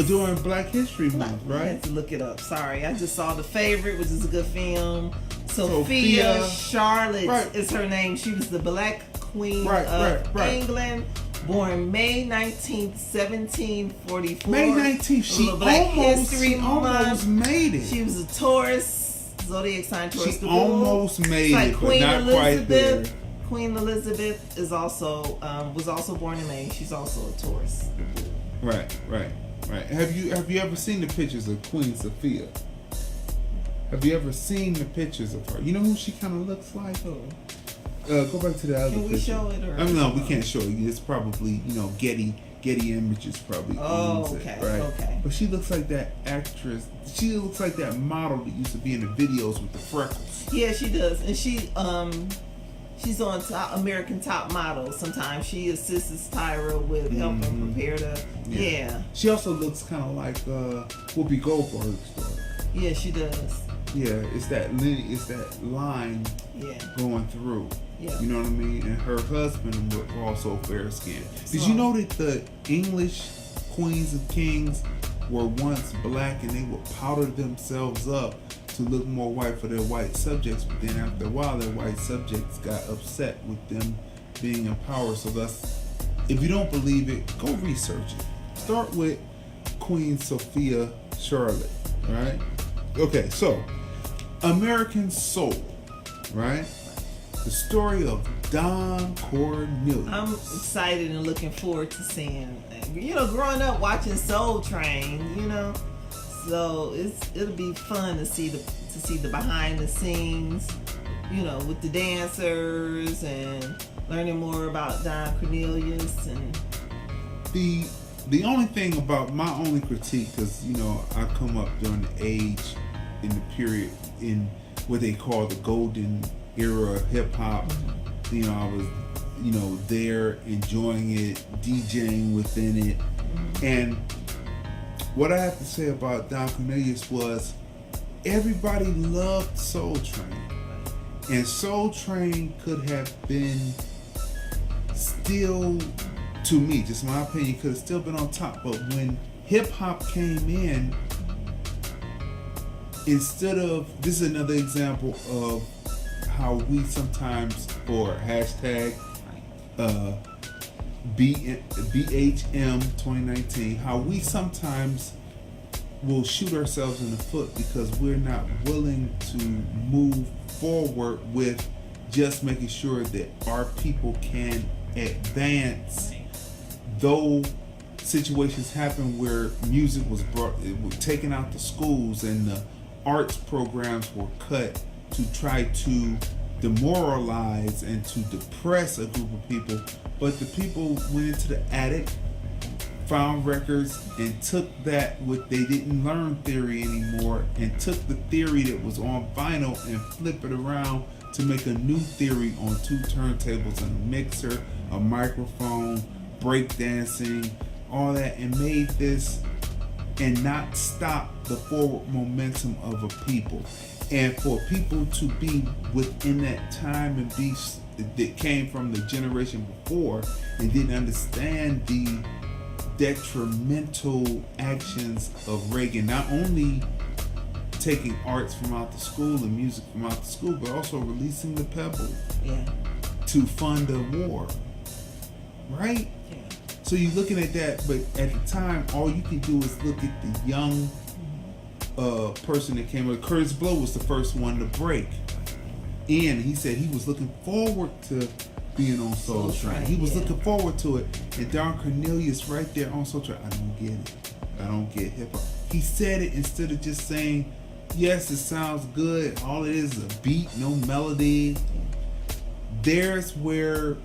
during Black History Month, right? I had to look it up. Sorry, I just saw The Favorite, which is a good film. Sophia Charlotte is her name. She was the Black Queen of England. Born May 19th, 1744. May 19th. She almost made it. She was a Taurus. Zodiac sign Taurus. She almost made it, but not quite there. Queen Elizabeth is also was also born in May. She's also a Taurus. Right. Have you ever seen the pictures of Queen Sophia? Have you ever seen the pictures of her? You know who she kind of looks like? Go back to the other picture. Can we show it? Or no, we can't show you. It's probably Getty Images probably owns it, right? Okay. But she looks like that actress. She looks like that model that used to be in the videos with the freckles. Yeah, she does, and she's on American Top Model. Sometimes she assists Tyra with helping prepare the. Yeah. She also looks kind of like Whoopi Goldberg's daughter. Yeah, she does. Yeah, it's that line going through. Yeah. You know what I mean? And her husband was also fair skinned. Did you know that the English queens and kings were once black and they would powder themselves up to look more white for their white subjects, but then after a while their white subjects got upset with them being in power. So thus, if you don't believe it, go research it. Start with Queen Sophia Charlotte, right? Okay, so American Soul, right? The story of Don Cornelius. I'm excited and looking forward to seeing, growing up watching Soul Train, so it'll be fun to see the behind the scenes, with the dancers and learning more about Don Cornelius. And the only thing about my only critique, because I come up during the age in the period in what they call the golden era of hip hop. I was there enjoying it, DJing within it. And what I have to say about Don Cornelius was everybody loved Soul Train, and Soul Train could have been still, to me, just my opinion, could have still been on top. But when hip hop came in, instead of, this is another example of how we sometimes, for hashtag BHM 2019, how we sometimes will shoot ourselves in the foot because we're not willing to move forward with just making sure that our people can advance. Though situations happen where music was taken out the schools and the arts programs were cut to try to demoralize and to depress a group of people, but the people went into the attic, found records, and took that what they didn't learn theory anymore, and took the theory that was on vinyl and flip it around to make a new theory on two turntables and a mixer, a microphone, breakdancing, all that, and made this, and not stop the forward momentum of a people. And for people to be within that time and be that came from the generation before and didn't understand the detrimental actions of Reagan, not only taking arts from out the school and music from out the school, but also releasing the pebble to fund a war, right? Yeah. So you're looking at that, but at the time, all you can do is look at the young person that came up. Curtis Blow was the first one to break in. He said he was looking forward to being on Soul Train. He was looking forward to it. And Don Cornelius right there on Soul Train, I don't get it. I don't get hip hop. He said it instead of just saying, yes, it sounds good. All it is a beat, no melody. There's where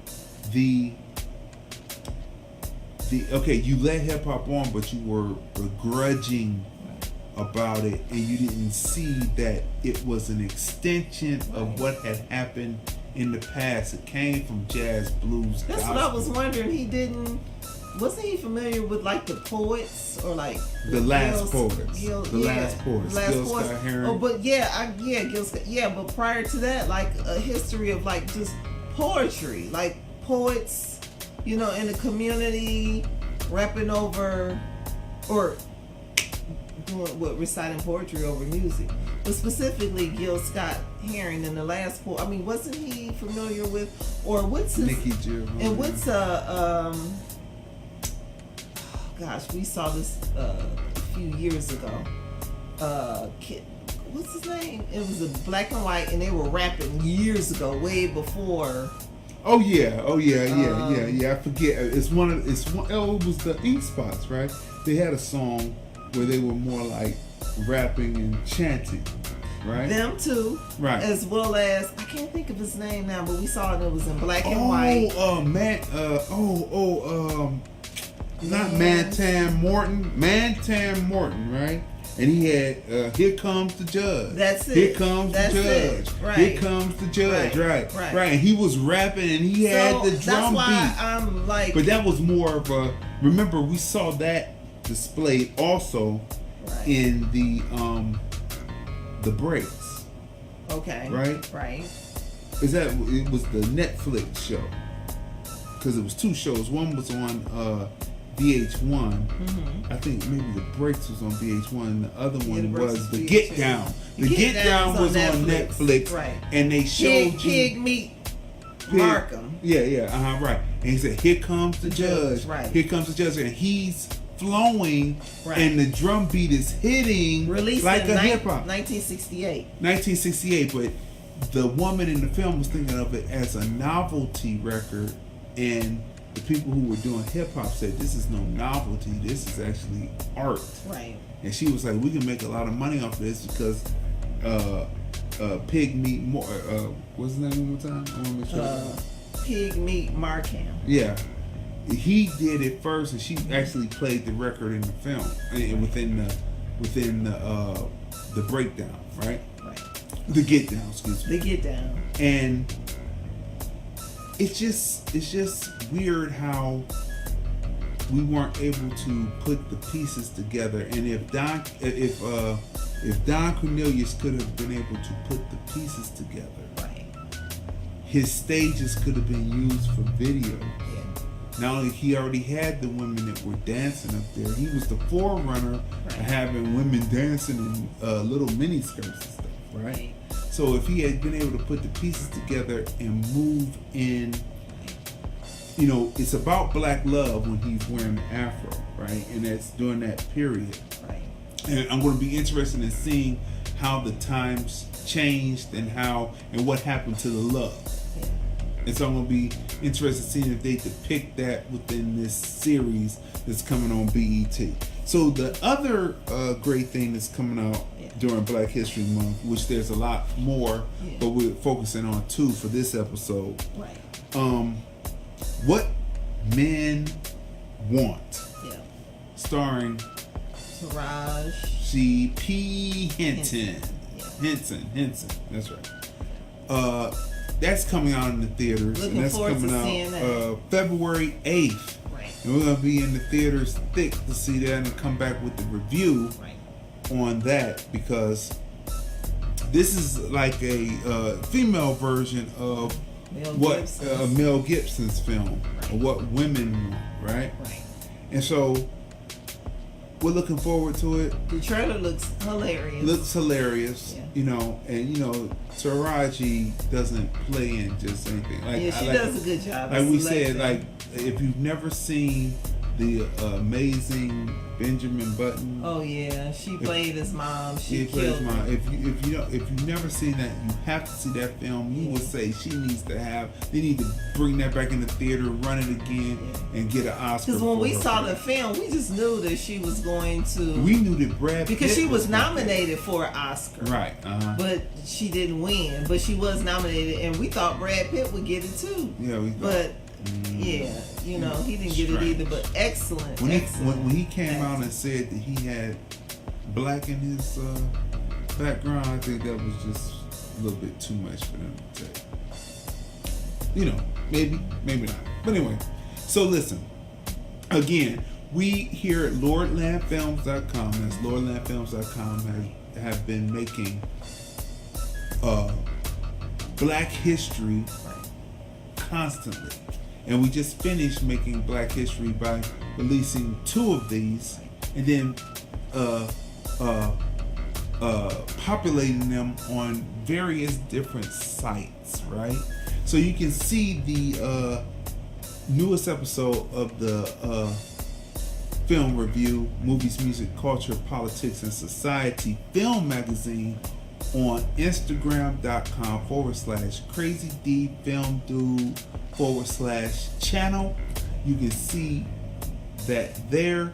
okay, you let hip hop on, but you were begrudging about it, and you didn't see that it was an extension of what had happened in the past. It came from jazz, blues, That's gospel. what I was wondering. Wasn't he familiar with like the poets or like the last poets? Gil Scott Heron. Oh, but Gil Scott. Yeah, but prior to that, like a history of like just poetry, like poets, in the community, rapping over or reciting poetry over music. But specifically Gil Scott Heron in the last poet. I mean, wasn't he familiar with, or what's his, Nicky Jim? And what's gosh, we saw this a few years ago. What's his name? It was a black and white, and they were rapping years ago, way before. Oh yeah. I forget. It was the Ink Spots, right? They had a song where they were more like rapping and chanting, right? Them too, right? As well as, I can't think of his name now, but we saw it was in black and white. Not Mantan Morton, right? And he had Here Comes the Judge. That's it. Here comes the judge. Right. Here comes the judge. Right. And he was rapping and he had the drum beat. That's why I'm like. But that was more of a. Remember, we saw that displayed also in the breaks. Okay. Right. It was the Netflix show, because it was two shows. One was on VH1. Mm-hmm. I think maybe The Breaks was on VH1. And the other one The Breaks was The was Get VH1. Down. The The Get Get Down Down was was on on Netflix. Right. And they showed Pig meat Markham. Yeah, right. And he said, "Here comes the judge. Right. Here comes the judge," and he's flowing, Right. and the drum beat is hitting Released like in a hip hop. 1968. 1968, but the woman in the film was thinking of it as a novelty record, and the people who were doing hip hop said, "This is no novelty. This is actually art." Right. And she was like, "We can make a lot of money off this because Pig Meat what's his name one more time? I want to make sure. Pig meat Markham. Yeah, he did it first, and she actually played the record in the film and within the breakdown, right? Right. The Get Down, excuse me. The Get Down. And it's just weird how we weren't able to put the pieces together. And if Don Cornelius could have been able to put the pieces together, Right. his stages could have been used for video. Yeah. Not only he already had the women that were dancing up there, he was the forerunner of having women dancing in little mini skirts and stuff, right? So if he had been able to put the pieces together and move in, it's about black love when he's wearing the afro, right? And that's during that period. Right. And I'm going to be interested in seeing how the times changed and what happened to the love. Yeah. And so I'm going to be interested in seeing if they depict that within this series that's coming on BET. So the other great thing that's coming out during Black History Month, which there's a lot more, but we're focusing on 2 for this episode. Right. What Men Want, Yeah. starring Taraji P. Henson. Yeah. Henson, that's right. That's coming out in the theaters. Looking and that's forward coming to out seeing that. February 8th. Right. And we're going to be in the theaters thick to see that and come back with the review Right. on that, because this is like a female version of Mel Gibson's film, Right. or what women want, right? Right. And so we're looking forward to it. The trailer looks hilarious. Looks hilarious, and Taraji doesn't play in just anything. She does a good job. Like we said, if you've never seen the amazing Benjamin Button. Oh yeah, she played his mom. She played his killed mom. her. If you've never seen that, you have to see that film. You would say they need to bring that back in the theater, run it again, and get an Oscar. Because when we saw the film, we just knew that she was going to. We knew that Brad Pitt because she was nominated for an Oscar, right? But she didn't win. But she was nominated, and we thought Brad Pitt would get it too. Yeah, we thought. But he didn't get it either. But excellent. When he came out and said that he had black in his background, I think that was just a little bit too much for them to take. Maybe not. But anyway, so listen. Again, we here at Lordlandfilms.com, that's Lordlandfilms.com, have been making Black history constantly. And we just finished making Black history by releasing 2 of these, and then populating them on various different sites, right? So you can see the newest episode of the Film Review, Movies, Music, Culture, Politics, and Society film magazine on Instagram.com/CrazyDFilmDude/channel. You can see that there.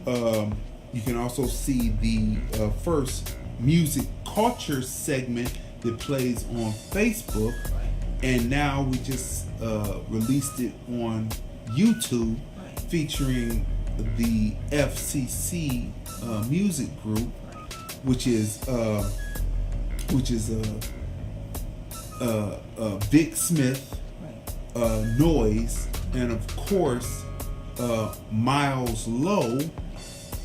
You can also see the first music culture segment that plays on Facebook, and now we just released it on YouTube, featuring the FCC music group, which is Vic Smith, Noise, and of course Miles Lowe.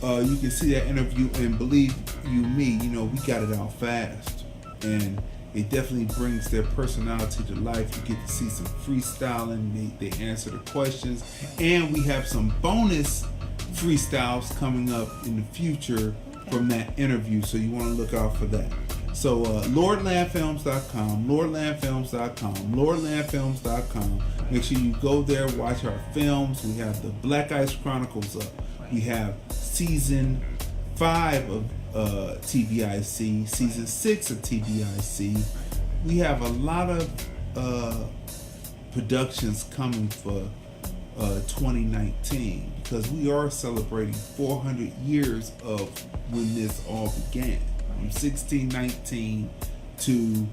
You can see that interview, and believe you me, we got it out fast, and it definitely brings their personality to life. You get to see some freestyling. They answer the questions, and we have some bonus freestyles coming up in the future from that interview, so you want to look out for that. So Lordlandfilmsdotcom, Lordlandfilms.com, Lordlandfilms.com. Make sure you go there, watch our films. We have the Black Ice Chronicles up. We have season 5 of TVIC, season 6 of TVIC. We have a lot of productions coming for 2019, because we are celebrating 400 years of when this all began. From 1619 to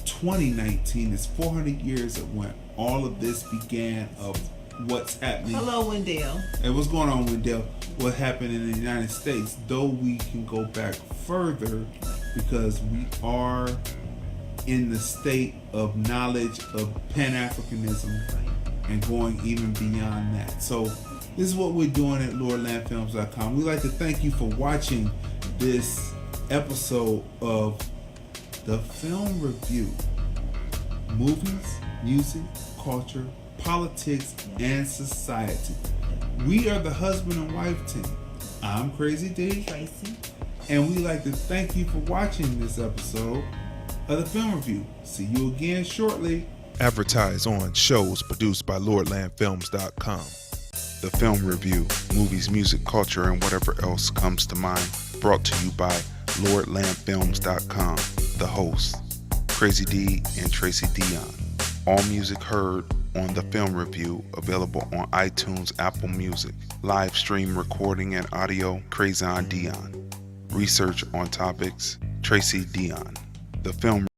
2019 is 400 years of when all of this began, of what's happening. Hello, Wendell. And what's going on, Wendell? What happened in the United States, though we can go back further because we are in the state of knowledge of Pan-Africanism and going even beyond that. So this is what we're doing at Lordlandfilms.com. We'd like to thank you for watching this episode of the Film Review. Movies, music, culture, politics, and society. We are the husband and wife team. I'm Crazy D. Tracey. And we'd like to thank you for watching this episode of the Film Review. See you again shortly. Advertise on shows produced by Lordlandfilms.com. The Film Review, movies, music, culture, and whatever else comes to mind. Brought to you by Lordlandfilms.com. The hosts, Crazy D and Tracey Dion. All music heard on the Film Review available on iTunes, Apple Music. Live stream recording and audio, Crazy Dion. Research on topics, Tracey Dion. The Film